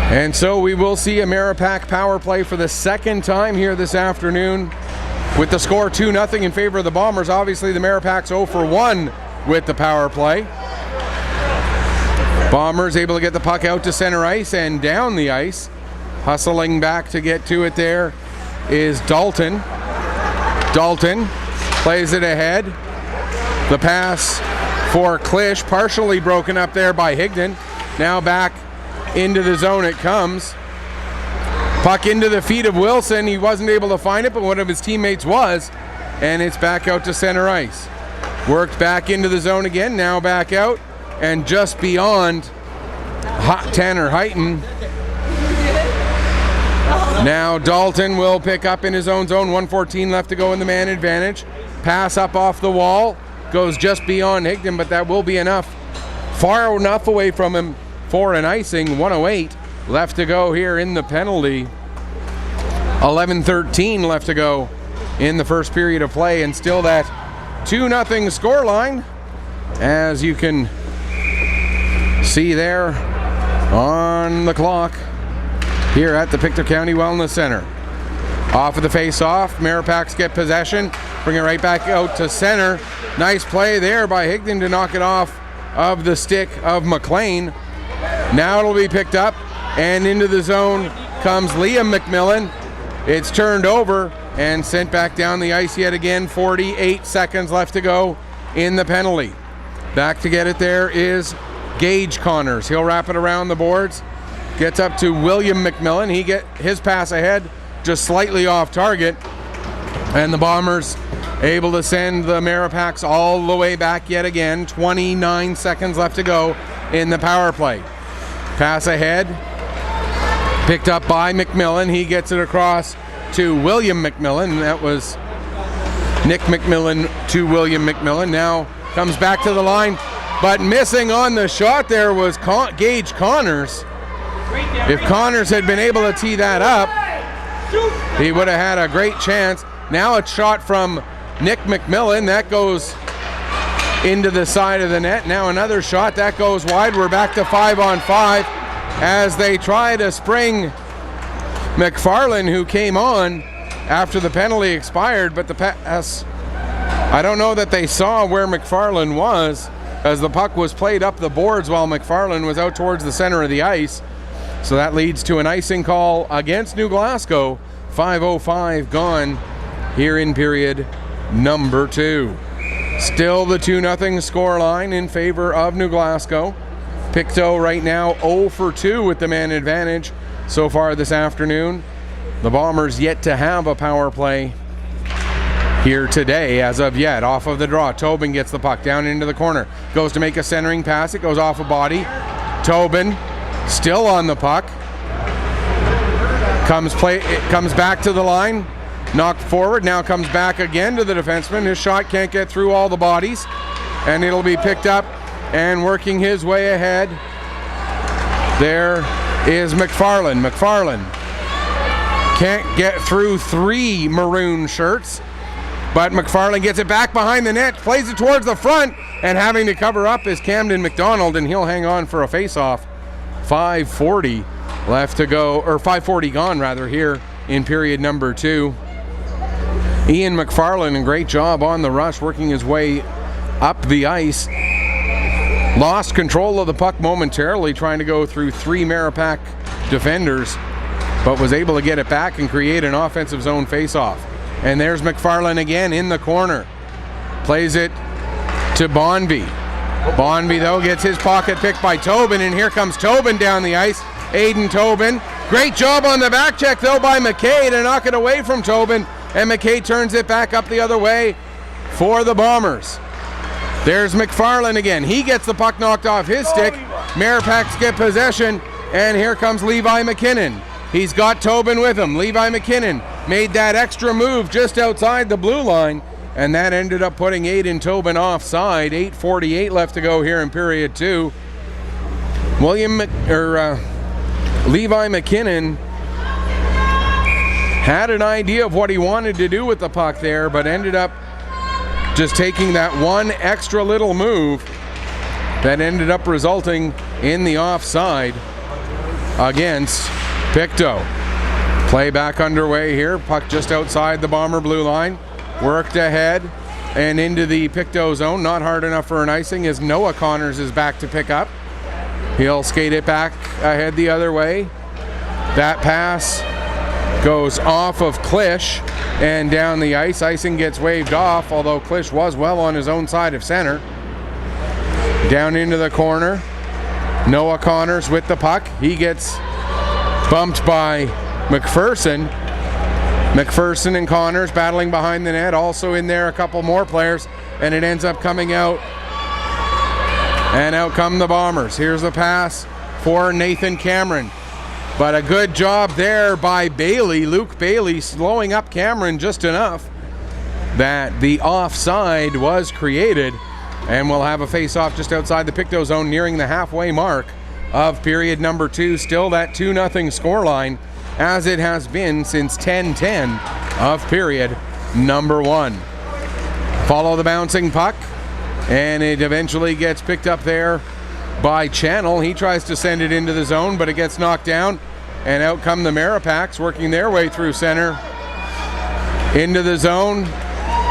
And so we will see a Maripac power play for the second time here this afternoon, with the score 2-0 in favor of the Bombers. Obviously the Maripacs 0 for 1 with the power play. Bombers able to get the puck out to center ice and down the ice. Hustling back to get to it there is Dalton. Dalton plays it ahead. The pass for Klisch, partially broken up there by Higdon. Now back into the zone it comes. Puck into the feet of Wilson. He wasn't able to find it, but one of his teammates was, and it's back out to center ice. Worked back into the zone again, now back out, and just beyond Tanner Heighton. Now Dalton will pick up in his own zone, 1:14 left to go in the man advantage. Pass up off the wall, goes just beyond Higdon, but that will be enough. Far enough away from him for an icing. 1:08 left to go here in the penalty. 11:13 left to go in the first period of play, and still that 2-0 scoreline, as you can see there on the clock here at the Pictou County Wellness Center. Off of the face-off, Maripacs get possession, bring it right back out to center. Nice play there by Higdon to knock it off of the stick of McLean. Now it'll be picked up, and into the zone comes Liam McMillan. It's turned over and sent back down the ice yet again. 48 seconds left to go in the penalty. Back to get it there is Gage Connors. He'll wrap it around the boards. Gets up to William McMillan. He get his pass ahead, just slightly off target. And the Bombers able to send the Maripacs all the way back yet again. 29 seconds left to go in the power play. Pass ahead, picked up by McMillan. He gets it across to William McMillan. That was Nick McMillan to William McMillan. Now comes back to the line, but missing on the shot there was Gage Connors. If Connors had been able to tee that up, he would have had a great chance. Now a shot from Nick McMillan. That goes into the side of the net. Now another shot. That goes wide. We're back to 5-on-5 as they try to spring McFarland, who came on after the penalty expired, but the pass, I don't know that they saw where McFarland was, as the puck was played up the boards while McFarland was out towards the center of the ice. So that leads to an icing call against New Glasgow. 5:05 gone here in period number 2. Still the 2-0 scoreline in favor of New Glasgow. Pictou right now 0 for 2 with the man advantage so far this afternoon. The Bombers yet to have a power play here today as of yet. Off of the draw, Tobin gets the puck down into the corner. Goes to make a centering pass. It goes off a body. Tobin still on the puck. It comes back to the line. Knocked forward. Now comes back again to the defenseman. His shot can't get through all the bodies. And it'll be picked up and working his way ahead. There is McFarland. McFarland can't get through 3 maroon shirts, but McFarland gets it back behind the net, plays it towards the front, and having to cover up is Camden Mcdonald, and he'll hang on for a face-off. 5:40 left to go, or 5:40 gone rather, here in period number 2. Ian McFarland, a great job on the rush, working his way up the ice. Lost control of the puck momentarily, trying to go through 3 Maripac defenders, but was able to get it back and create an offensive zone face-off. And there's McFarland again in the corner. Plays it to Bonby. Bonby, though, gets his pocket picked by Tobin, and here comes Tobin down the ice. Aiden Tobin. Great job on the back check, though, by McKay to knock it away from Tobin, and McKay turns it back up the other way for the Bombers. There's McFarland again. He gets the puck knocked off his stick. Maripacs get possession, and here comes Levi McKinnon. He's got Tobin with him. Levi McKinnon made that extra move just outside the blue line, and that ended up putting Aiden Tobin offside. 8:48 left to go here in period 2. Levi McKinnon had an idea of what he wanted to do with the puck there, but ended up just taking that one extra little move that ended up resulting in the offside against Pictou. Play back underway here. Puck just outside the Bomber blue line. Worked ahead and into the Pictou zone. Not hard enough for an icing as Noah Connors is back to pick up. He'll skate it back ahead the other way. That pass goes off of Klish and down the ice. Icing gets waved off, although Klish was well on his own side of center. Down into the corner. Noah Connors with the puck. He gets bumped by McPherson. McPherson and Connors battling behind the net. Also in there, a couple more players. and it ends up coming out. And out come the Bombers. Here's a pass for Nathan Cameron. But a good job there by Bailey, Luke Bailey, slowing up Cameron just enough that the offside was created. And we'll have a face-off just outside the Pictou zone nearing the halfway mark of period number 2. Still that 2-0 scoreline as it has been since 10:10 of period number 1. Follow the bouncing puck, and it eventually gets picked up there by Channel. He tries to send it into the zone, but it gets knocked down, and out come the Maripacs working their way through center into the zone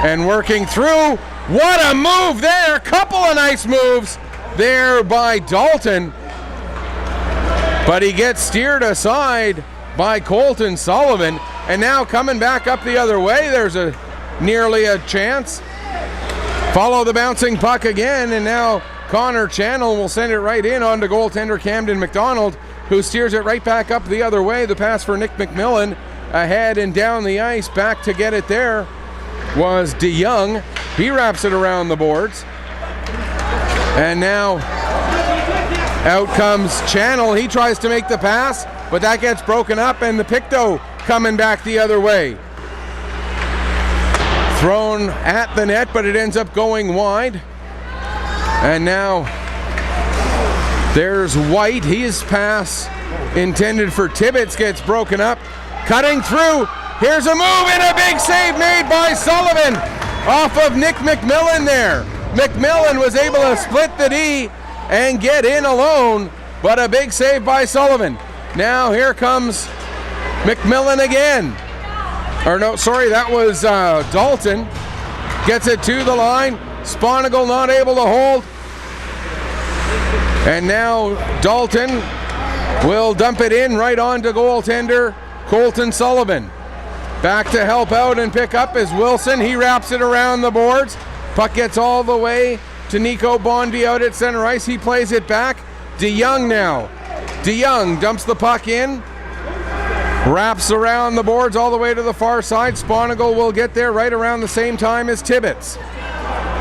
and working through. What a move there! Couple of nice moves there by Dalton, but he gets steered aside by Colton Sullivan, and now coming back up the other way, there's nearly a chance. Follow the bouncing puck again, and now Connor Channel will send it right in onto goaltender Camden Mcdonald, who steers it right back up the other way. The pass for Nick McMillan ahead and down the ice. Back to get it there was DeYoung. He wraps it around the boards. And now out comes Channel. He tries to make the pass, but that gets broken up, and the Pictou coming back the other way. Thrown at the net, but it ends up going wide. And now there's White. His pass intended for Tibbetts gets broken up. Cutting through. Here's a move and a big save made by Sullivan off of Nick McMillan there. McMillan was able to split the D and get in alone, but a big save by Sullivan. Now here comes McMillan again. Or no, sorry, that was Dalton. Gets it to the line. Sponigal not able to hold. And now Dalton will dump it in right onto goaltender Colton Sullivan. Back to help out and pick up is Wilson. He wraps it around the boards. Puck gets all the way to Nico Bondi out at center ice. He plays it back. DeYoung now. DeYoung dumps the puck in. Wraps around the boards all the way to the far side. Sponigal will get there right around the same time as Tibbetts.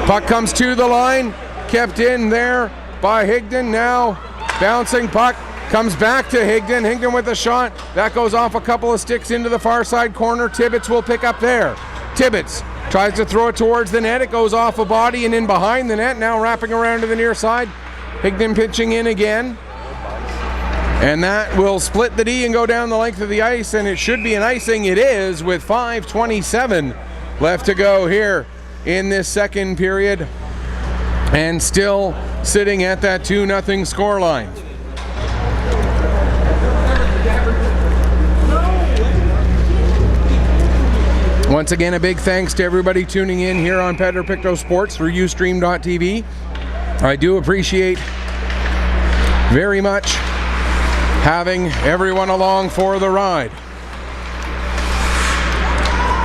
Puck comes to the line. Kept in there by Higdon. Now bouncing puck. Comes back to Higdon. Higdon with a shot. That goes off a couple of sticks into the far side corner. Tibbetts will pick up there. Tibbetts tries to throw it towards the net. It goes off a body and in behind the net. Now wrapping around to the near side. Higdon pitching in again. And that will split the D and go down the length of the ice, and it should be an icing. It is, with 5:27 left to go here in this second period, and still sitting at that 2-0 scoreline. Once again, a big thanks to everybody tuning in here on Pedro Pictou Sports through Ustream.tv. I do appreciate very much having everyone along for the ride.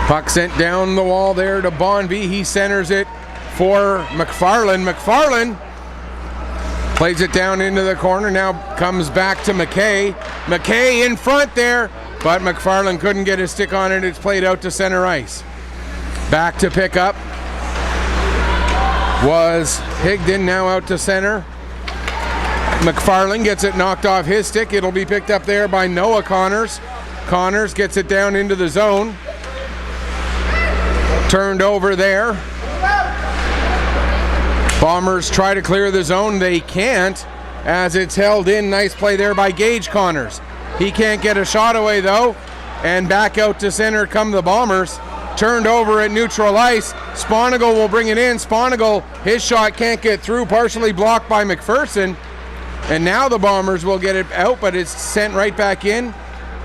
Puck sent down the wall there to Bonby. He centers it for McFarland. McFarland plays it down into the corner. Now comes back to McKay. McKay in front there, but McFarland couldn't get his stick on it. It's played out to center ice. Back to pick up was Higdon, now out to center. McFarland gets it knocked off his stick. It'll be picked up there by Noah Connors. Connors gets it down into the zone. Turned over there. Bombers try to clear the zone. They can't, as it's held in. Nice play there by Gage Connors. He can't get a shot away though. And back out to center come the Bombers. Turned over at neutral ice. Sponigal will bring it in. Sponigal, his shot can't get through, partially blocked by McPherson. And now the Bombers will get it out, but it's sent right back in.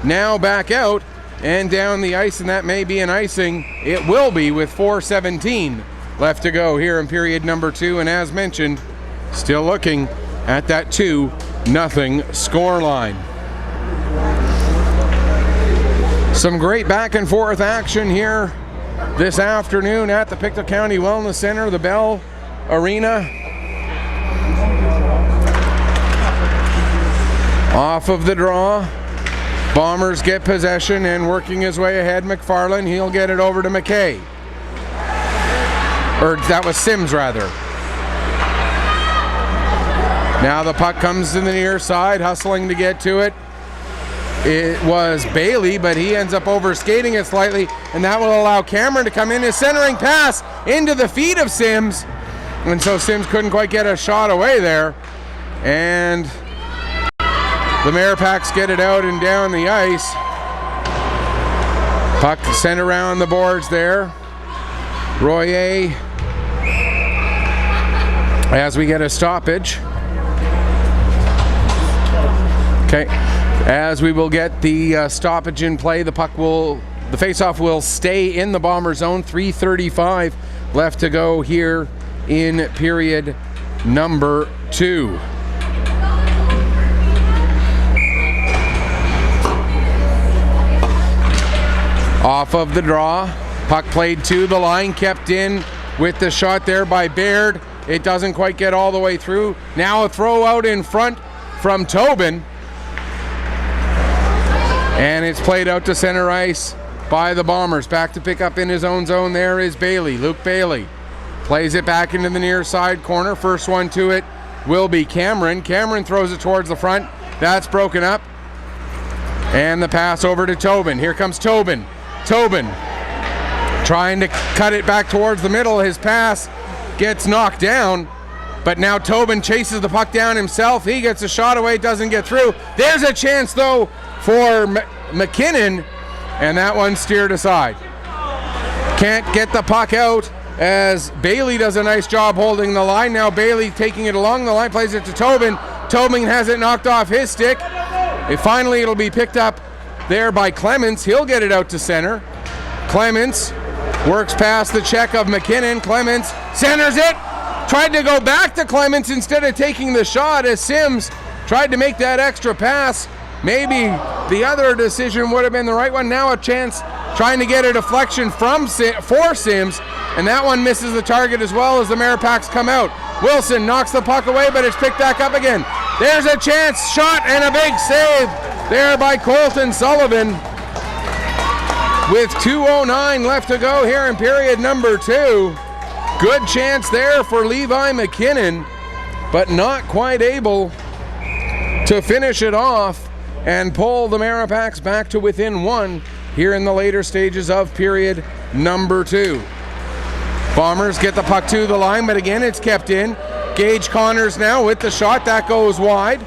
Now back out and down the ice, and that may be an icing. It will be, with 4:17 left to go here in period number 2. And as mentioned, still looking at that 2-0 scoreline. Some great back and forth action here this afternoon at the Pictou County Wellness Center, the Bell Arena. Off of the draw, Bombers get possession, and working his way ahead, McFarland. He'll get it over to McKay. Or that was Sims, rather. Now the puck comes to the near side, hustling to get to it. It was Bailey, but he ends up over-skating it slightly, and that will allow Cameron to come in. His centering pass into the feet of Sims, and so Sims couldn't quite get a shot away there. And the Maripacs get it out and down the ice. Puck sent around the boards there. Royer, as we get a stoppage. Okay, as we will get the stoppage in play, the faceoff will stay in the Bomber zone. 3:35 left to go here in period number 2. Off of the draw, puck played to the line, kept in with the shot there by Baird. It doesn't quite get all the way through. Now a throw out in front from Tobin. And it's played out to center ice by the Bombers. Back to pick up in his own zone there is Bailey, Luke Bailey. Plays it back into the near side corner. First one to it will be Cameron. Cameron throws it towards the front. That's broken up. And the pass over to Tobin. Here comes Tobin. Tobin trying to cut it back towards the middle. His pass gets knocked down, but now Tobin chases the puck down himself. He gets a shot away, doesn't get through. There's a chance though for McKinnon, and that one steered aside. Can't get the puck out as Bailey does a nice job holding the line. Now Bailey taking it along the line, plays it to Tobin. Tobin has it knocked off his stick. Finally it'll be picked up there by Clements. He'll get it out to center. Clements works past the check of McKinnon. Clements centers it. Tried to go back to Clements instead of taking the shot as Sims tried to make that extra pass. Maybe the other decision would have been the right one. Now a chance trying to get a deflection for Sims, and that one misses the target as well as the Maripacs come out. Wilson knocks the puck away, but it's picked back up again. There's a chance, shot, and a big save there by Colton Sullivan. With 2:09 left to go here in period number 2. Good chance there for Levi McKinnon, but not quite able to finish it off and pull the Maripacs back to within 1 here in the later stages of period number 2. Bombers get the puck to the line, but again it's kept in. Gage Connors now with the shot, that goes wide.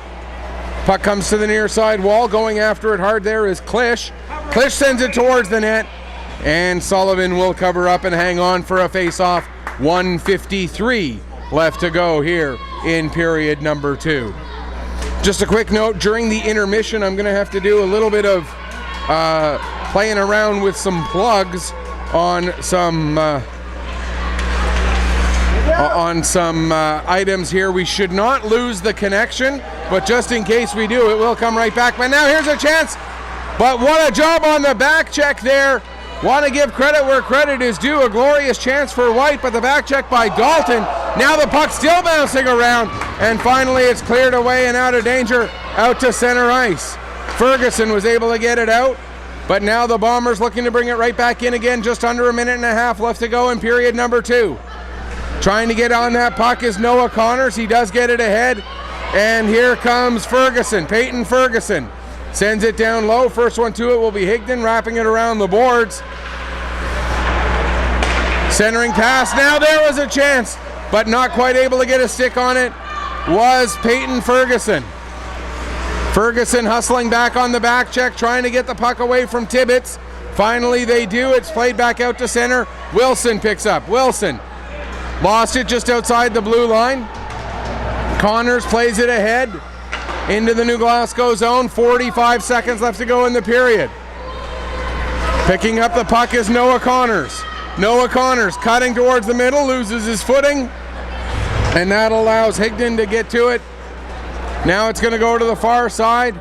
Puck comes to the near side wall, going after it hard there is Klisch. Klisch sends it towards the net, and Sullivan will cover up and hang on for a face-off. 1:53 left to go here in period number 2. Just a quick note, during the intermission I'm going to have to do a little bit of playing around with some plugs on some items here. We should not lose the connection, but just in case we do, it will come right back. But now here's a chance, but what a job on the back check there. Want to give credit where credit is due. A glorious chance for White, but the back check by Dalton. Now the puck still bouncing around, and finally it's cleared away and out of danger, out to center ice. Ferguson was able to get it out, but now the Bombers looking to bring it right back in again. Just under a minute and a half left to go in period number 2. Trying to get on that puck is Noah Connors. He does get it ahead, and here comes Ferguson. Peyton Ferguson sends it down low. First one to it will be Higdon, wrapping it around the boards. Centering pass. Now there was a chance, but not quite able to get a stick on it was Peyton Ferguson. Ferguson hustling back on the back check, trying to get the puck away from Tibbetts. Finally they do. It's played back out to center. Wilson picks up. Wilson lost it just outside the blue line. Connors plays it ahead into the New Glasgow zone. 45 seconds left to go in the period. Picking up the puck is Noah Connors. Noah Connors cutting towards the middle, loses his footing, and that allows Higdon to get to it. Now it's going to go to the far side.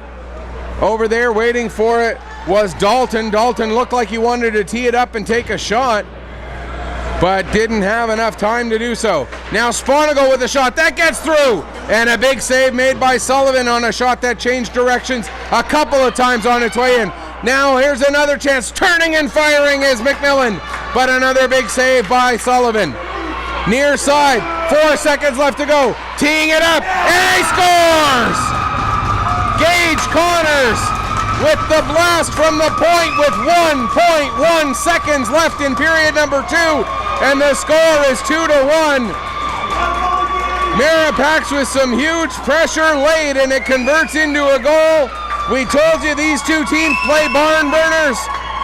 Over there waiting for it was Dalton. Dalton looked like he wanted to tee it up and take a shot, but didn't have enough time to do so. Now Sponagle with a shot that gets through, and a big save made by Sullivan on a shot that changed directions a couple of times on its way in. Now here's another chance, turning and firing is McMillan, but another big save by Sullivan. near side, 4 seconds left to go, teeing it up, and he scores! Gage Connors with the blast from the point with 1.1 seconds left in period number 2, and the score is 2-1. Maripacs with some huge pressure late, and it converts into a goal. We told you these two teams play barn burners.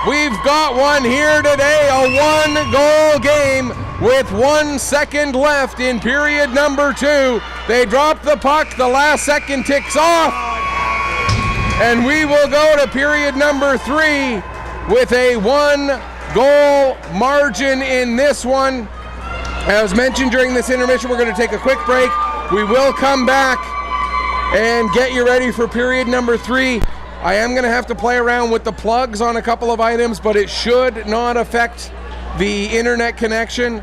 We've got one here today, a one-goal game with 1 second left in period number 2. They drop the puck, the last second ticks off, and we will go to period number 3 with a 1-goal margin in this one. As mentioned during this intermission, we're going to take a quick break. We will come back and get you ready for period number 3. I am going to have to play around with the plugs on a couple of items, but it should not affect the internet connection.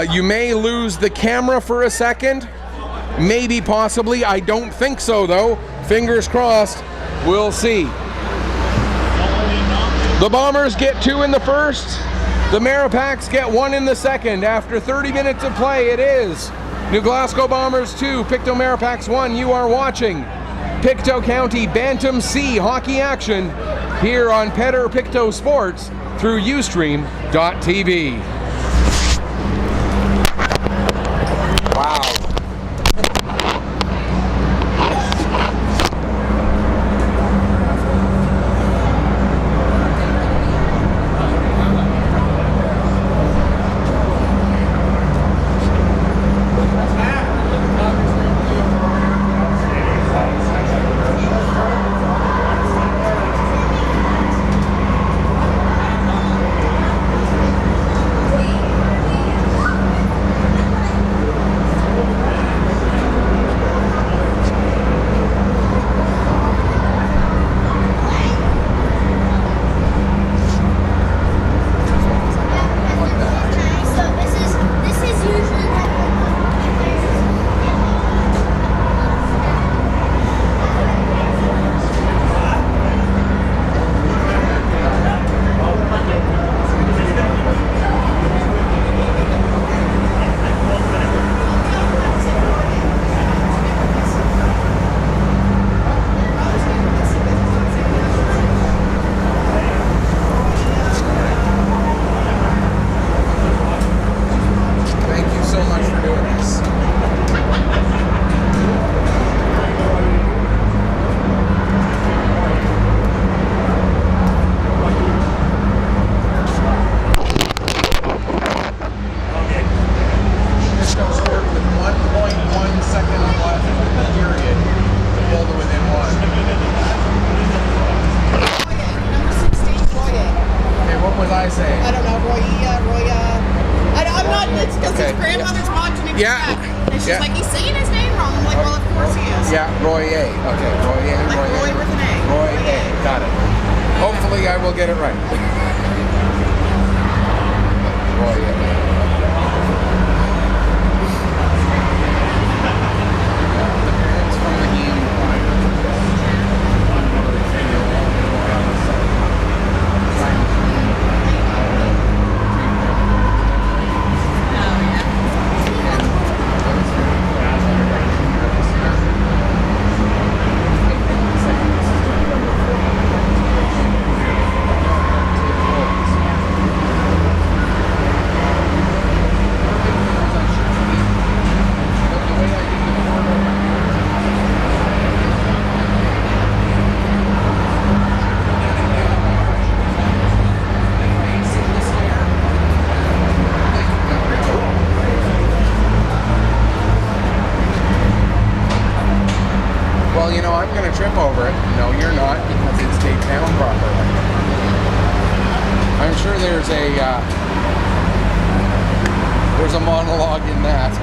You may lose the camera for a second, maybe, possibly. I don't think so, though. Fingers crossed. We'll see. The Bombers get 2 in the first. The Maripacs get 1 in the second. After 30 minutes of play, it is New Glasgow Bombers 2, Pictou Maripacs 1. You are watching Pictou County Bantam C hockey action here on Pictou Sports through Ustream.tv. Wow. There's a monologue in that.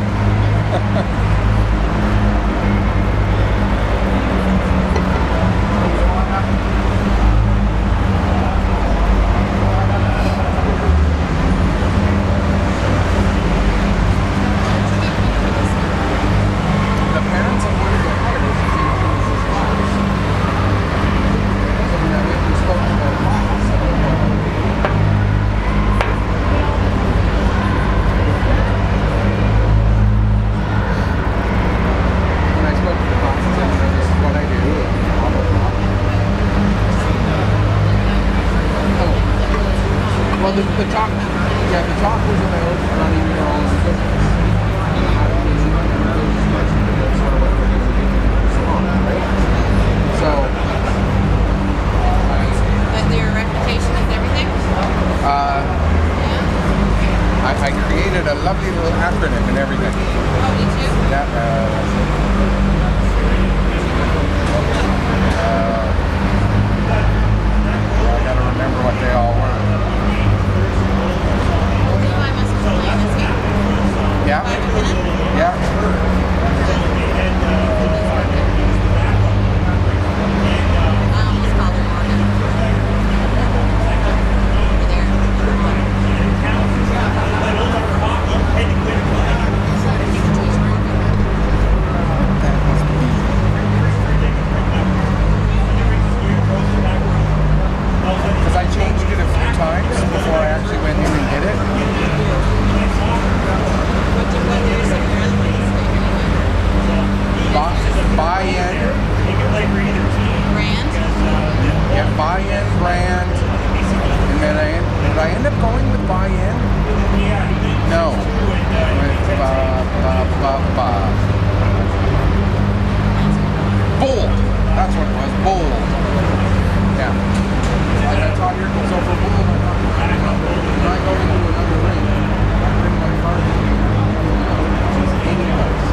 Well, the talk was about running your own business. Sort of what we're doing right? So, But their reputation is everything? I created a lovely little acronym and everything. Oh, did you? Yeah. I gotta remember what they all were. I must explain this here. Yeah. 5 minutes? Yeah. I almost called her Morgan. Over there. Because I changed it a few times before I actually went in and did it. Buy-in. Brand? Yeah, buy-in, brand. And then did I end up going with buy-in? No. With bold. That's what it was. Bold. Yeah. Like I taught here, so for bold, when I go into another ring, I bring my card with me. Any place.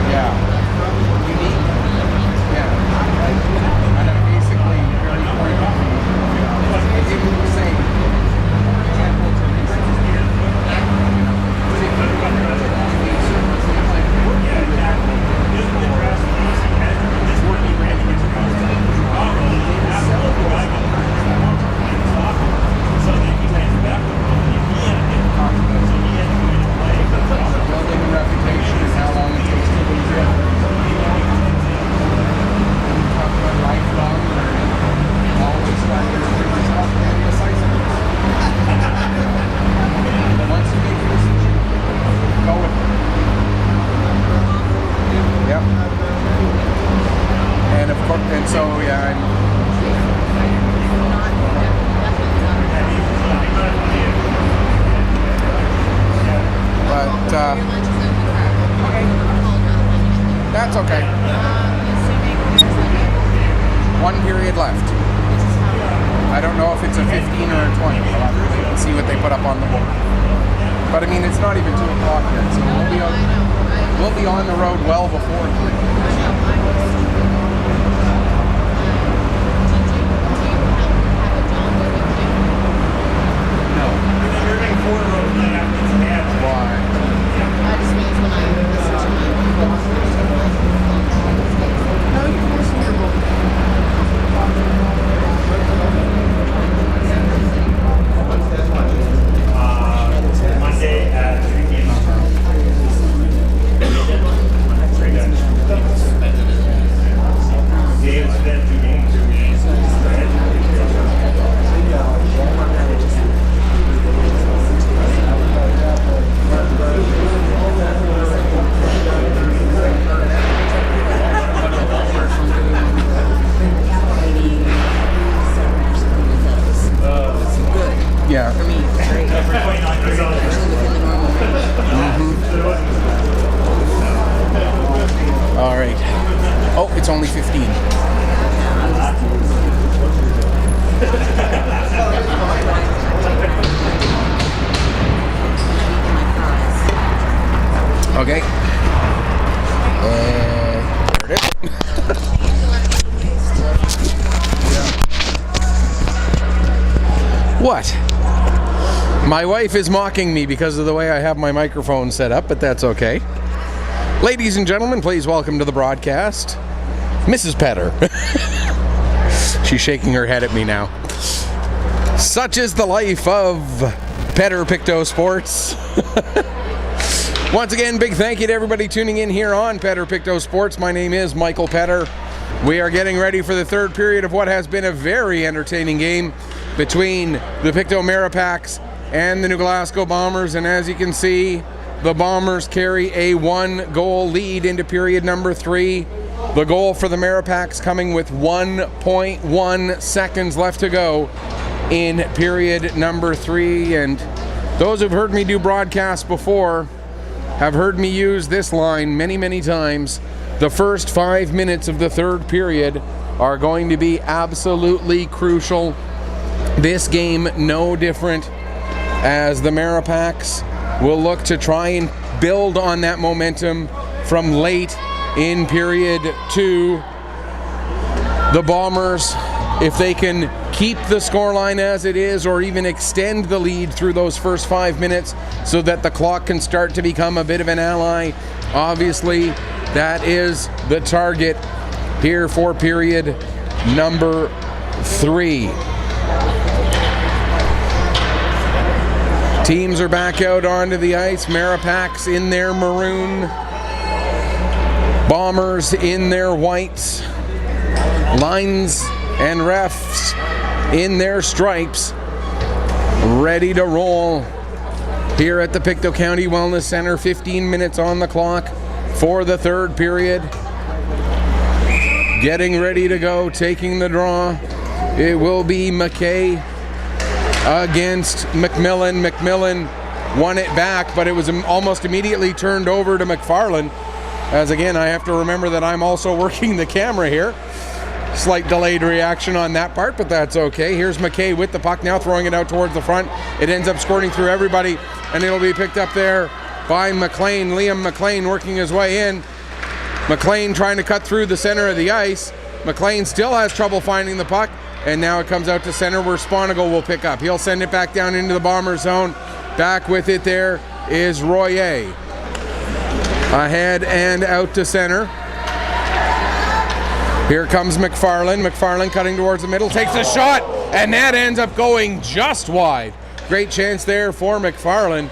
Yeah. Unique. Yeah. And I'm basically very pointed. I didn't say example to this. But if you need certain things like working with building a reputation and how long it takes to lose it. Talk about lifelong learning. Always start your yourself and decisive. Once you make a decision, go with it. Yep. And of course, and so yeah, but that's okay. One period left. I don't know if it's a 15 or a 20. I'll have to wait and see what they put up on the board. But I mean, it's not even 2 o'clock yet, so we'll be on the road well before 3. Monday at 3 p.m. David spent 2 games. Yeah. All right. Oh, it's only 15. Okay. There it is. What? My wife is mocking me because of the way I have my microphone set up, but that's okay. Ladies and gentlemen, please welcome to the broadcast, Mrs. Petter. She's shaking her head at me now. Such is the life of Petter Pictou Sports. Once again, big thank you to everybody tuning in here on Pictou Sports. My name is Michael Petter. We are getting ready for the third period of what has been a very entertaining game between the Pictou Maripacs and the New Glasgow Bombers. And as you can see, the Bombers carry a 1-goal lead into period number 3. The goal for the Maripacs coming with 1.1 seconds left to go in period number 3. And those who've heard me do broadcasts before have heard me use this line many, many times. The first 5 minutes of the third period are going to be absolutely crucial. This game no different, as the Maripacs will look to try and build on that momentum from late in period 2. The Bombers, if they can keep the scoreline as it is or even extend the lead through those first 5 minutes so that the clock can start to become a bit of an ally, obviously that is the target here for period number 3. Teams are back out onto the ice. Maripacs in their maroon, Bombers in their whites, lines and refs in their stripes, ready to roll here at the Pictou County Wellness Center. 15 minutes on the clock for the third period. Getting ready to go, taking the draw. It will be McKay against McMillan. McMillan won it back, but it was almost immediately turned over to McFarland. As again, I have to remember that I'm also working the camera here. Slight delayed reaction on that part, but that's okay. Here's McKay with the puck now, throwing it out towards the front. It ends up squirting through everybody, and it'll be picked up there by McLean. Liam McLean working his way in. McLean trying to cut through the center of the ice. McLean still has trouble finding the puck, and now it comes out to center where Sponigal will pick up. He'll send it back down into the Bomber zone. Back with it there is Royer. Ahead and out to center. Here comes McFarland. McFarland cutting towards the middle, takes a shot, and that ends up going just wide. Great chance there for McFarland,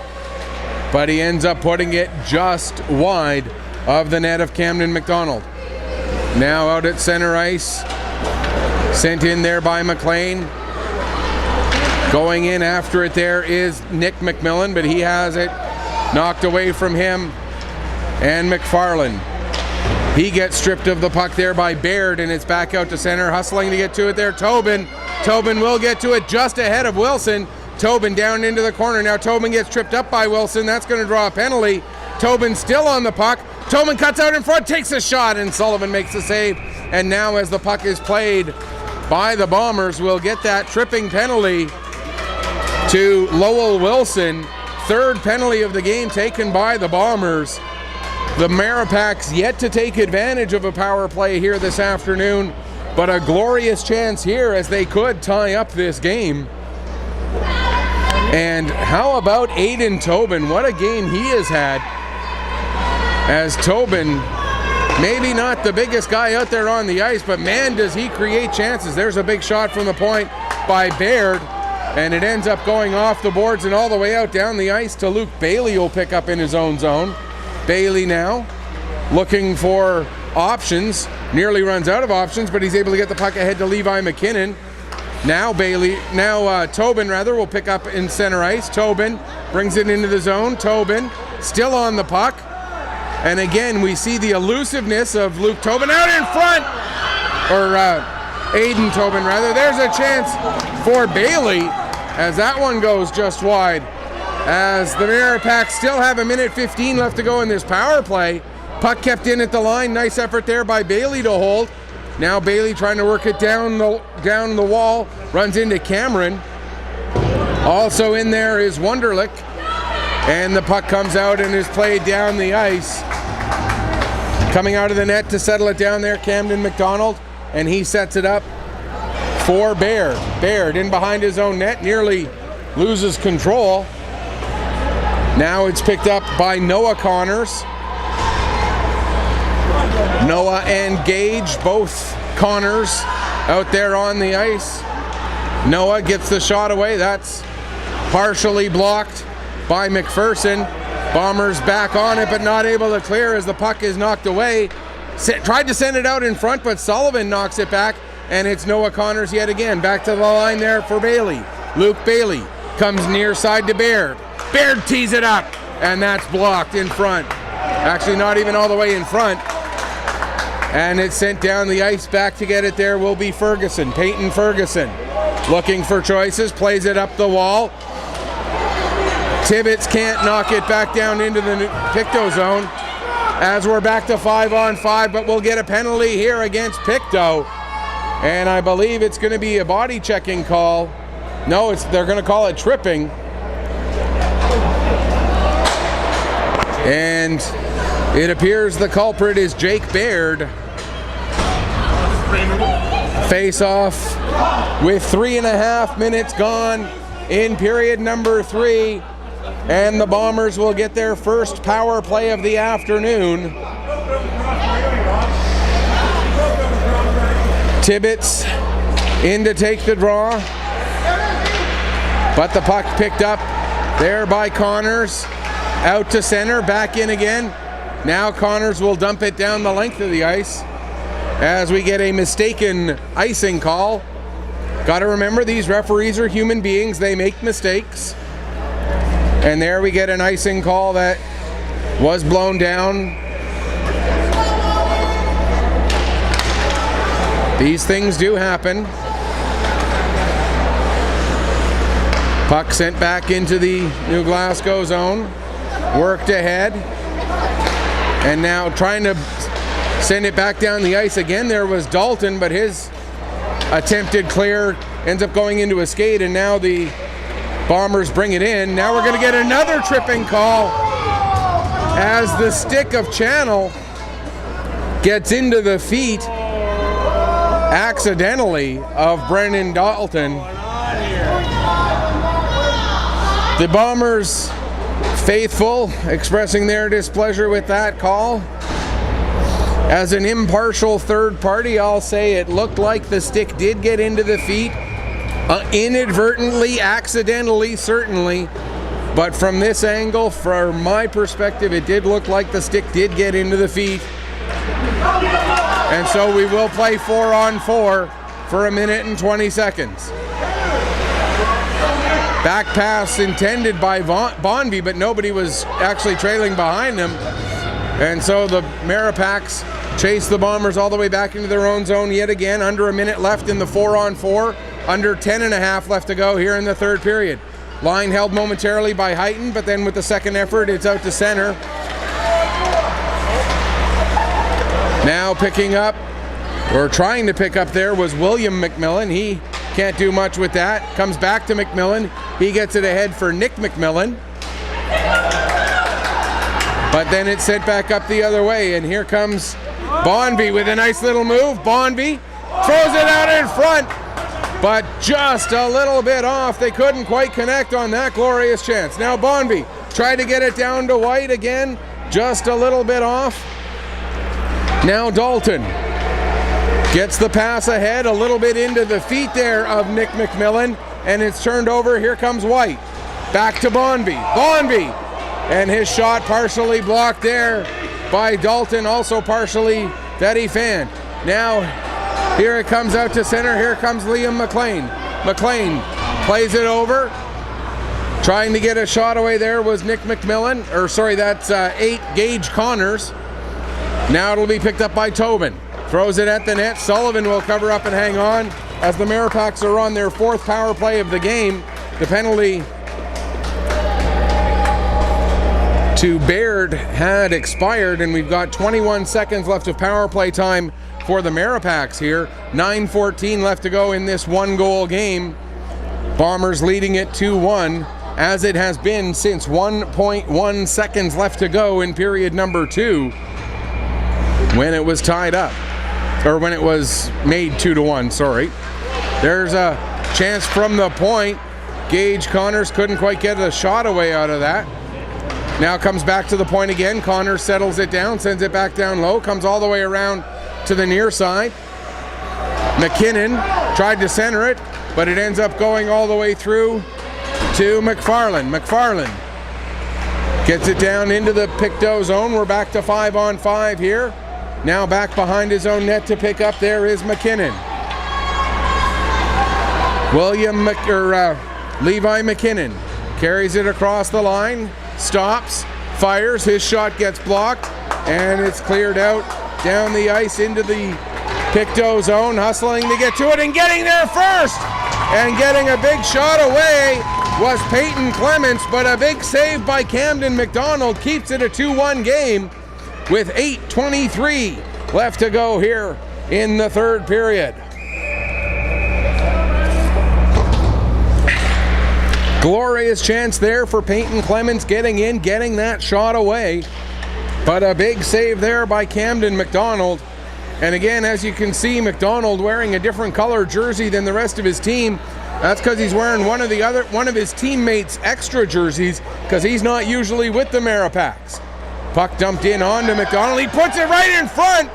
but he ends up putting it just wide of the net of Camden Mcdonald. Now out at center ice, sent in there by McLean. Going in after it there is Nick McMillan, but he has it knocked away from him. And McFarland, he gets stripped of the puck there by Baird, and it's back out to center, hustling to get to it there. Tobin will get to it just ahead of Wilson. Tobin down into the corner. Now Tobin gets tripped up by Wilson. That's going to draw a penalty. Tobin still on the puck. Tobin cuts out in front, takes a shot, and Sullivan makes the save. And now as the puck is played by the Bombers, we'll get that tripping penalty to Lowell Wilson. Third penalty of the game taken by the Bombers. The Maripacs yet to take advantage of a power play here this afternoon, but a glorious chance here as they could tie up this game. And how about Aiden Tobin? What a game he has had, as Tobin, maybe not the biggest guy out there on the ice, but man, does he create chances. There's a big shot from the point by Baird, and it ends up going off the boards and all the way out down the ice to Luke Bailey, who'll pick up in his own zone. Bailey now looking for options, nearly runs out of options, but he's able to get the puck ahead to Levi McKinnon. Now Tobin will pick up in center ice. Tobin brings it into the zone. Tobin still on the puck. And again, we see the elusiveness of Luke Tobin out in front, or Aiden Tobin rather. There's a chance for Bailey as that one goes just wide. As the Maripacs still have 1:15 left to go in this power play. Puck kept in at the line. Nice effort there by Bailey to hold. Now Bailey trying to work it down the wall. Runs into Cameron. Also in there is Wunderlich. And the puck comes out and is played down the ice. Coming out of the net to settle it down there, Camden Mcdonald. And he sets it up for Baird. Baird in behind his own net. Nearly loses control. Now it's picked up by Noah Connors. Noah and Gage, both Connors out there on the ice. Noah gets the shot away. That's partially blocked by McPherson. Bombers back on it, but not able to clear as the puck is knocked away. Tried to send it out in front, but Sullivan knocks it back, and it's Noah Connors yet again. Back to the line there for Bailey. Luke Bailey comes near side to Baird. Baird tees it up, and that's blocked in front. Actually, not even all the way in front. And it's sent down the ice. Back to get it there will be Ferguson, Peyton Ferguson. Looking for choices, plays it up the wall. Tibbetts can't knock it back down into the Pictou zone as we're back to 5-on-5, but we'll get a penalty here against Pictou. And I believe it's going to be a body checking call. No, they're going to call it tripping. And it appears the culprit is Jake Baird. Face off with 3.5 minutes gone in period number 3. And the Bombers will get their first power play of the afternoon. Tibbetts in to take the draw. But the puck picked up there by Connors. Out to center, back in again. Now Connors will dump it down the length of the ice as we get a mistaken icing call. Got to remember, these referees are human beings. They make mistakes. And there we get an icing call that was blown down. These things do happen. Puck sent back into the New Glasgow zone. Worked ahead. And now trying to send it back down the ice again. There was Dalton, but his attempted clear ends up going into a skate, and now the Bombers bring it in. Now we're going to get another tripping call as the stick of Channel gets into the feet accidentally of Brennan Dalton. The Bombers faithful expressing their displeasure with that call. As an impartial third party, I'll say it looked like the stick did get into the feet. Inadvertently, accidentally, certainly. But from this angle, from my perspective, it did look like the stick did get into the feet. And so we will play 4-on-4 for 1 minute and 20 seconds. Back pass intended by Bonvie, but nobody was actually trailing behind them. And so the Maripacs chase the Bombers all the way back into their own zone yet again. Under 1 minute left in the 4-on-4. Under 10.5 left to go here in the third period. Line held momentarily by Heighton, but then with the second effort, it's out to center. Now picking up, or trying to pick up there, was William McMillan. He can't do much with that. Comes back to McMillan. He gets it ahead for Nick McMillan. But then it's sent back up the other way, and here comes Bonvie with a nice little move. Bonvie throws it out in front, but just a little bit off. They couldn't quite connect on that glorious chance. Now Bonvie tried to get it down to White again, just a little bit off. Now Dalton gets the pass ahead, a little bit into the feet there of Nick McMillan, and it's turned over. Here comes White. Back to Bonvie. Bonvie! And his shot partially blocked there by Dalton, also partially Betty Fan. Now here it comes out to center. Here comes Liam McLean. McLean plays it over. Trying to get a shot away there was Nick McMillan. Or sorry, that's 8 Gage Connors. Now it'll be picked up by Tobin. Throws it at the net. Sullivan will cover up and hang on as the Maripacs are on their 4th power play of the game. The penalty to Baird had expired, and we've got 21 seconds left of power play time for the Maripacs here. 9:14 left to go in this 1-goal game. Bombers leading it 2-1, as it has been since 1.1 seconds left to go in period number 2, when it was tied up, or when it was made 2-1, sorry. There's a chance from the point. Gage Connors couldn't quite get a shot away out of that. Now comes back to the point again. Connors settles it down, sends it back down low, comes all the way around to the near side. McKinnon tried to center it, but it ends up going all the way through to McFarland. McFarland Gets it down into the Pictou zone. We're back to 5-on-5 here. Now back behind his own net to pick up. There is McKinnon. Levi McKinnon carries it across the line, stops, fires, his shot gets blocked, and it's cleared out down the ice into the Pictou zone, hustling to get to it and getting there first! And getting a big shot away was Peyton Clements, but a big save by Camden Mcdonald keeps it a 2-1 game with 8:23 left to go here in the third period. Glorious chance there for Peyton Clements getting in, getting that shot away. But a big save there by Camden Mcdonald. And again, as you can see, McDonald wearing a different color jersey than the rest of his team. That's because he's wearing one of his teammates' extra jerseys, because he's not usually with the Maripacs. Puck dumped in onto McDonald. He puts it right in front.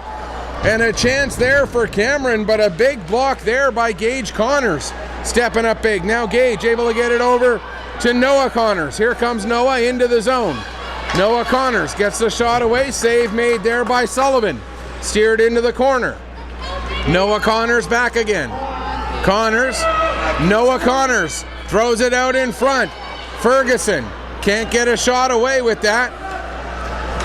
And a chance there for Cameron, but a big block there by Gage Connors. Stepping up big. Now Gage able to get it over to Noah Connors. Here comes Noah into the zone. Noah Connors gets the shot away. Save made there by Sullivan. Steered into the corner. Noah Connors back again. Noah Connors throws it out in front. Ferguson can't get a shot away with that.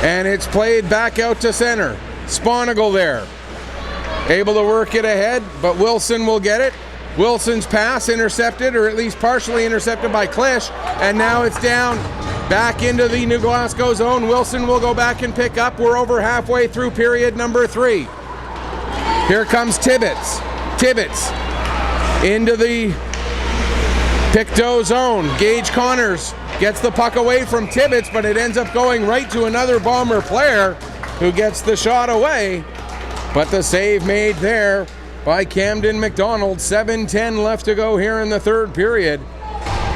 And it's played back out to center. Sponigal there. Able to work it ahead, but Wilson will get it. Wilson's pass intercepted, or at least partially intercepted by Klish, and now it's down back into the New Glasgow zone. Wilson will go back and pick up. We're over halfway through period number 3. Here comes Tibbetts. Tibbetts into the Pictou zone. Gage Connors gets the puck away from Tibbetts, but it ends up going right to another Bomber player who gets the shot away. But the save made there by Camden Mcdonald. 7:10 left to go here in the third period.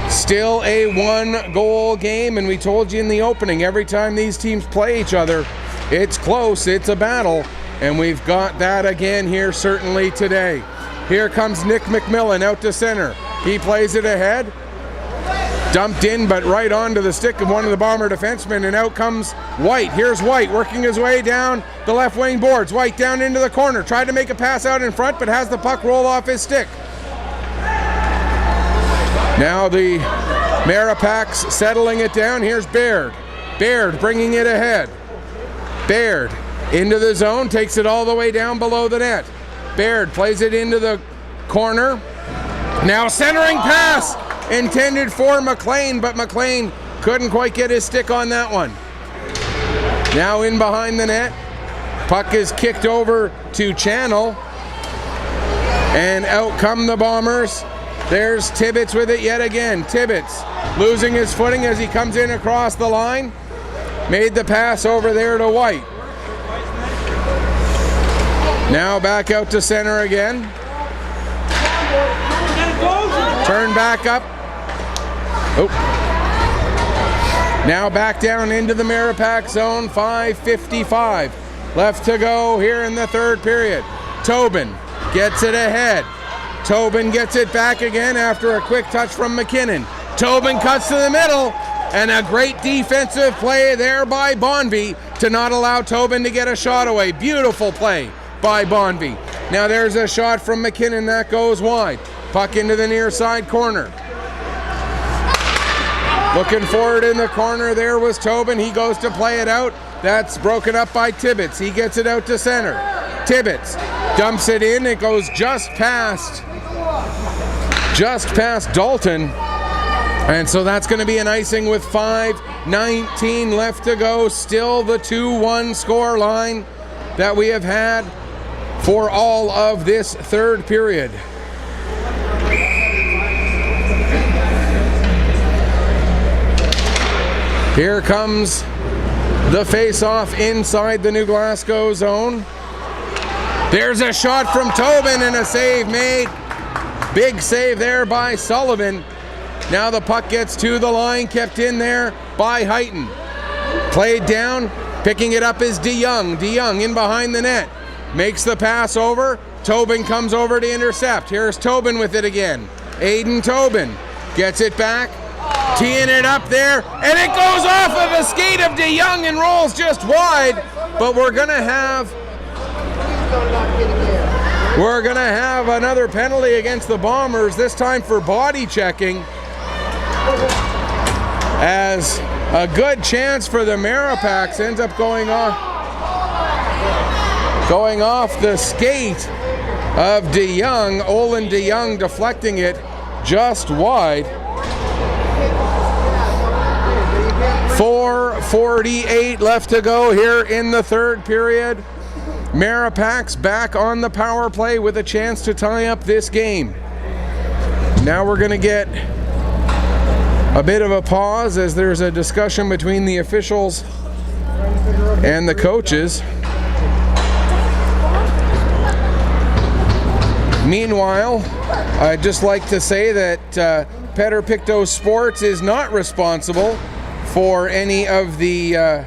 Still a 1-goal game, and we told you in the opening, every time these teams play each other, it's close, it's a battle, and we've got that again here certainly today. Here comes Nick McMillan out to center. He plays it ahead. Dumped in, but right onto the stick of one of the Bomber defensemen, and out comes White. Here's White working his way down the left wing boards. White down into the corner. Tried to make a pass out in front, but has the puck roll off his stick. Now the Maripacs settling it down. Here's Baird. Baird bringing it ahead. Baird into the zone, takes it all the way down below the net. Baird plays it into the corner. Now centering pass intended for McLean, but McLean couldn't quite get his stick on that one. Now in behind the net. Puck is kicked over to Channel. And out come the Bombers. There's Tibbetts with it yet again. Tibbetts losing his footing as he comes in across the line. Made the pass over there to White. Now back out to center again. Turn back up. Oh. Now back down into the Maripac zone. 5:55 left to go here in the third period. Tobin gets it ahead. Tobin gets it back again after a quick touch from McKinnon. Tobin cuts to the middle, and a great defensive play there by Bonvie to not allow Tobin to get a shot away. Beautiful play by Bonvie. Now there's a shot from McKinnon that goes wide. Puck into the near side corner. Looking forward in the corner there was Tobin. He goes to play it out. That's broken up by Tibbetts. He gets it out to center. Tibbetts dumps it in. It goes just past Dalton. And so that's going to be an icing with 5:19 left to go. Still the 2-1 score line that we have had for all of this third period. Here comes the face-off inside the New Glasgow zone. There's a shot from Tobin and a save made. Big save there by Sullivan. Now the puck gets to the line, kept in there by Heighton. Played down, picking it up is DeYoung. DeYoung in behind the net. Makes the pass over. Tobin comes over to intercept. Here's Tobin with it again. Aiden Tobin gets it back. teeing it up there, and it goes off of a skate of DeYoung and rolls just wide, but we're gonna have another penalty against the Bombers, this time for body checking, as a good chance for the Maripacs ends up going off the skate of DeYoung. Olin DeYoung deflecting it just wide. 4:48 left to go here in the third period. Maripacs back on the power play with a chance to tie up this game. Now we're going to get a bit of a pause as there's a discussion between the officials and the coaches. Meanwhile, I'd just like to say that Pictou Sports is not responsible for any of the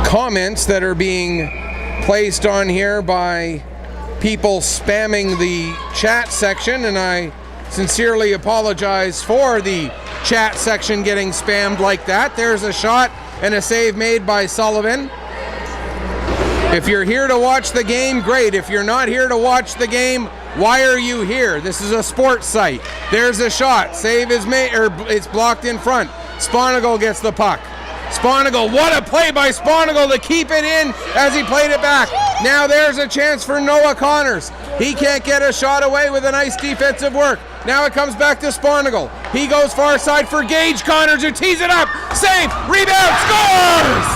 comments that are being placed on here by people spamming the chat section, and I sincerely apologize for the chat section getting spammed like that. There's a shot and a save made by Sullivan. If you're here to watch the game, great. If you're not here to watch the game, why are you here? This is a sports site. There's a shot. Save is made, or it's blocked in front. Sponigal gets the puck. Sponigal, what a play by Sponigal to keep it in as he played it back. Now there's a chance for Noah Connors. He can't get a shot away with a nice defensive work. Now it comes back to Sponigal. He goes far side for Gage Connors, who tees it up. Save, rebound, scores!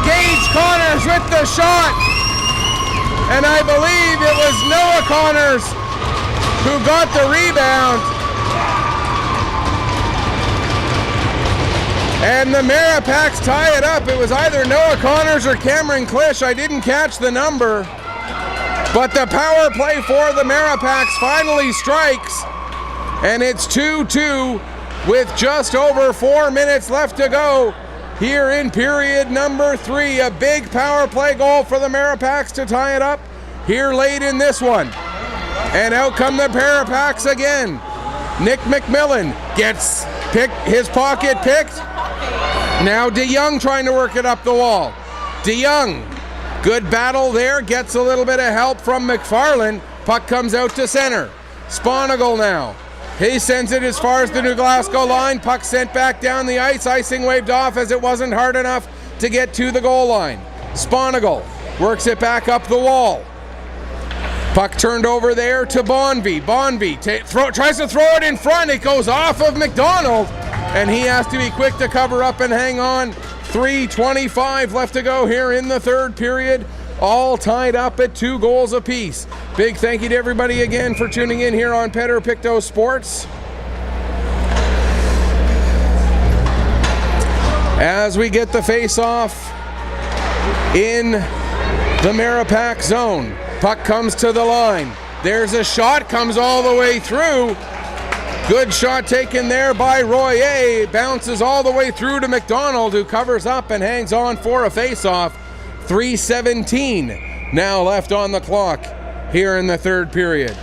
Gage Connors with the shot, and I believe it was Noah Connors who got the rebound, and the Maripacs tie it up. It was either Noah Connors or Cameron Klisch. I didn't catch the number, but the power play for the Maripacs finally strikes, and it's 2-2 with just over 4 minutes left to go here in period number 3. A big power play goal for the Maripacs to tie it up here late in this one. And out come the Maripacs again. Nick McMillan gets his pocket picked. Now DeYoung trying to work it up the wall. DeYoung, good battle there, gets a little bit of help from McFarland. Puck comes out to center. Sponigal now. He sends it as far as the New Glasgow line. Puck sent back down the ice. Icing waved off as it wasn't hard enough to get to the goal line. Sponigal works it back up the wall. Puck turned over there to Bonvie. Bonvie tries to throw it in front. It goes off of McDonald, and he has to be quick to cover up and hang on. 3:25 left to go here in the third period. All tied up at 2 goals apiece. Big thank you to everybody again for tuning in here on Pictou Sports. As we get the face-off in the Maripac zone. Puck comes to the line. There's a shot, comes all the way through. Good shot taken there by Royer. Bounces all the way through to McDonald, who covers up and hangs on for a face-off. 3:17 now left on the clock here in the third period.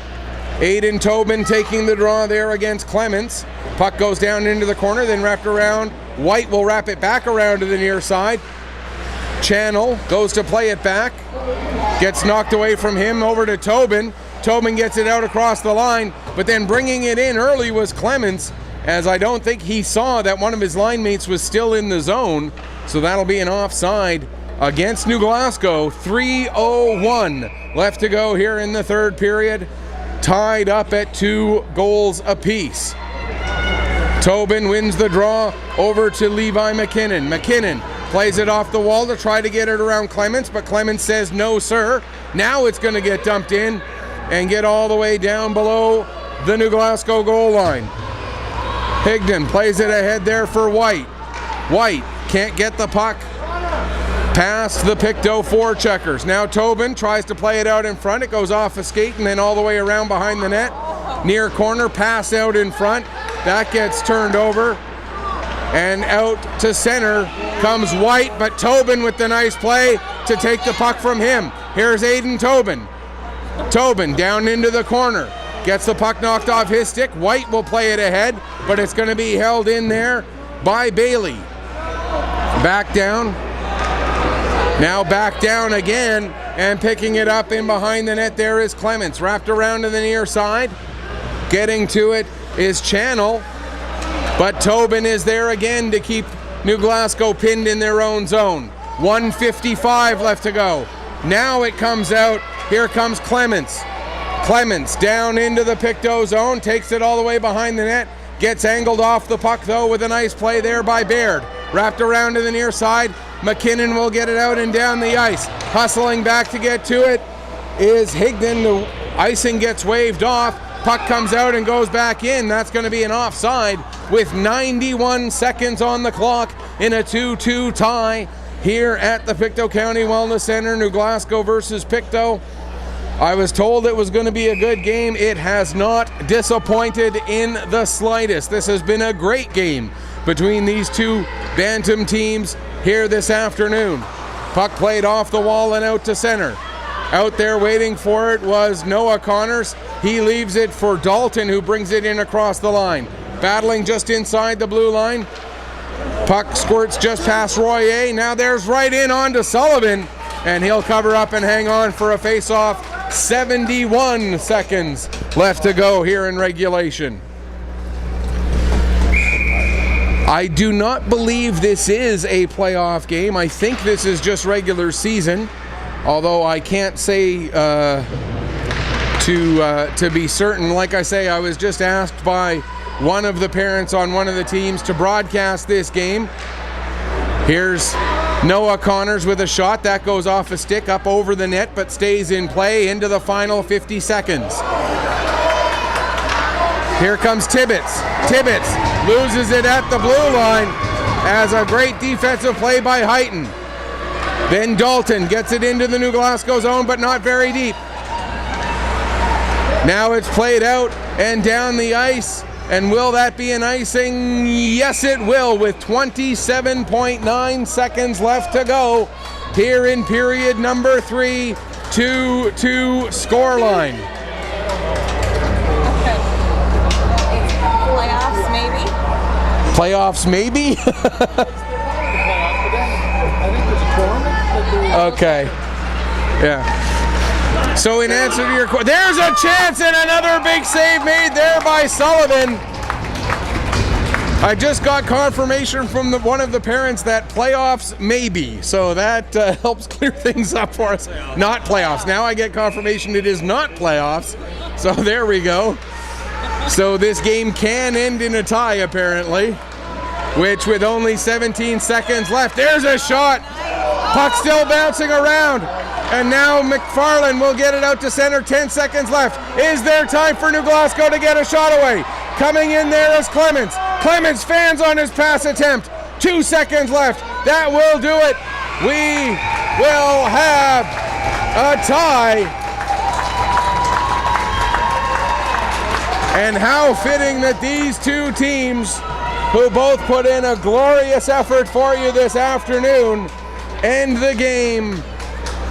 Aiden Tobin taking the draw there against Clements. Puck goes down into the corner, then wrapped around. White will wrap it back around to the near side. Channel goes to play it back. Gets knocked away from him over to Tobin. Tobin gets it out across the line, but then bringing it in early was Clements, as I don't think he saw that one of his line mates was still in the zone. So that'll be an offside against New Glasgow. 3:01 left to go here in the third period. Tied up at 2 goals apiece. Tobin wins the draw over to Levi McKinnon. McKinnon plays it off the wall to try to get it around Clements, but Clements says no, sir. Now it's going to get dumped in and get all the way down below the New Glasgow goal line. Higdon plays it ahead there for White. White can't get the puck past the Pictou forecheckers. Now Tobin tries to play it out in front. It goes off a skate and then all the way around behind the net. Near corner, pass out in front. That gets turned over. And out to center comes White, but Tobin with the nice play to take the puck from him. Here's Aiden Tobin. Tobin down into the corner. gets the puck knocked off his stick. White will play it ahead, but it's going to be held in there by Bailey. Back down. Now back down again, and picking it up in behind the net there is Clements. Wrapped around to the near side. Getting to it is Channel, but Tobin is there again to keep New Glasgow pinned in their own zone. 1:55 left to go. Now it comes out. Here comes Clements. Clements down into the Pictou zone, takes it all the way behind the net, gets angled off the puck though with a nice play there by Baird. Wrapped around to the near side. McKinnon will get it out and down the ice. Hustling back to get to it is Higdon. The icing gets waved off. Puck comes out and goes back in. That's going to be an offside with 91 seconds on the clock in a 2-2 tie here at the Pictou County Wellness Center. New Glasgow versus Pictou. I was told it was going to be a good game. It has not disappointed in the slightest. This has been a great game between these two Bantam teams here this afternoon. Puck played off the wall and out to center. Out there waiting for it was Noah Connors. He leaves it for Dalton, who brings it in across the line. Battling just inside the blue line. Puck squirts just past Royer. Now there's right in onto Sullivan, and he'll cover up and hang on for a face-off. 71 seconds left to go here in regulation. I do not believe this is a playoff game. I think this is just regular season, although I can't say to be certain. Like I say, I was just asked by one of the parents on one of the teams to broadcast this game. Here's Noah Connors with a shot that goes off a stick up over the net, but stays in play into the final 50 seconds. Here comes Tibbetts. Tibbetts loses it at the blue line as a great defensive play by Heighton. Then Dalton gets it into the New Glasgow zone, but not very deep. Now it's played out and down the ice. And will that be an icing? Yes, it will, with 27.9 seconds left to go here in period number 3, 2-2 scoreline. Playoffs, maybe? Playoffs, maybe? Okay. Yeah. So in answer to your question, there's a chance and another big save made there by Sullivan. I just got confirmation from one of the parents that playoffs maybe, so that helps clear things up for us. Not playoffs. Now I get confirmation it is not playoffs, so there we go. So this game can end in a tie apparently, which with only 17 seconds left, there's a shot. Puck still bouncing around. And now McFarland will get it out to center. 10 seconds left. Is there time for New Glasgow to get a shot away? Coming in there is Clements. Clements fans on his pass attempt. 2 seconds left. That will do it. We will have a tie. And how fitting that these two teams, who both put in a glorious effort for you this afternoon, end the game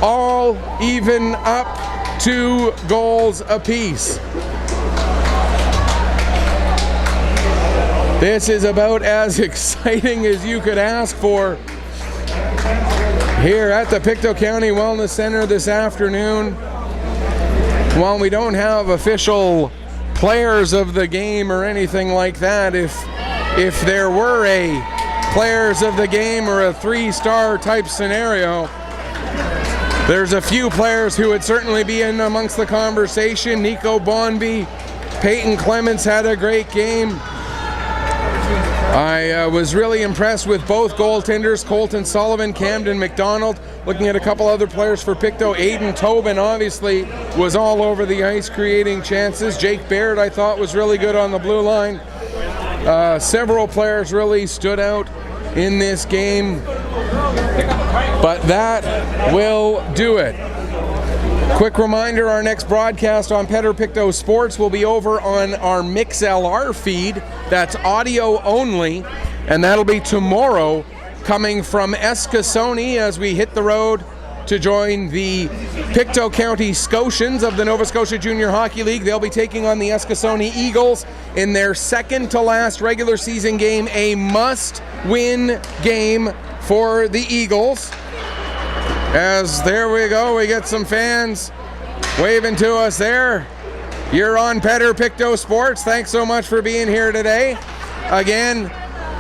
all even up 2 goals apiece. This is about as exciting as you could ask for here at the Pictou County Wellness Center this afternoon. While we don't have official players of the game or anything like that, if there were a players of the game or a 3-star type scenario, there's a few players who would certainly be in amongst the conversation. Nico Bonby, Peyton Clements had a great game. I was really impressed with both goaltenders, Colton Sullivan, Camden Mcdonald. Looking at a couple other players for Pictou, Aiden Tobin obviously was all over the ice creating chances. Jake Baird I thought was really good on the blue line. Several players really stood out in this game. But that will do it. Quick reminder, our next broadcast on Petter Pictou Sports will be over on our MixLR feed. That's audio only, and that'll be tomorrow coming from Eskasoni as we hit the road to join the Pictou County Scotians of the Nova Scotia Junior Hockey League. They'll be taking on the Eskasoni Eagles in their second to last regular season game, a must-win game for the Eagles. As there we go, we get some fans waving to us there. You're on Petter Pictou Sports. Thanks so much for being here today. Again,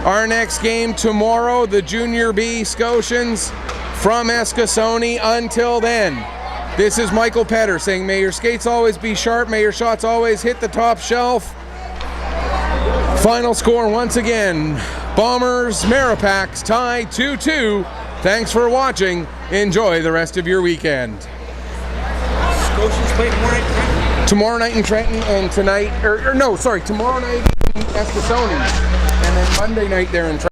our next game tomorrow, the Junior B Scotians from Eskasoni. Until then, this is Michael Petter saying, may your skates always be sharp, may your shots always hit the top shelf. Final score once again, Bombers Maripacs tie 2-2. Thanks for watching. Enjoy the rest of your weekend. Scotians play Tomorrow night in Trenton and tonight, tomorrow night in Eskasoni, and then Monday night there in Trenton.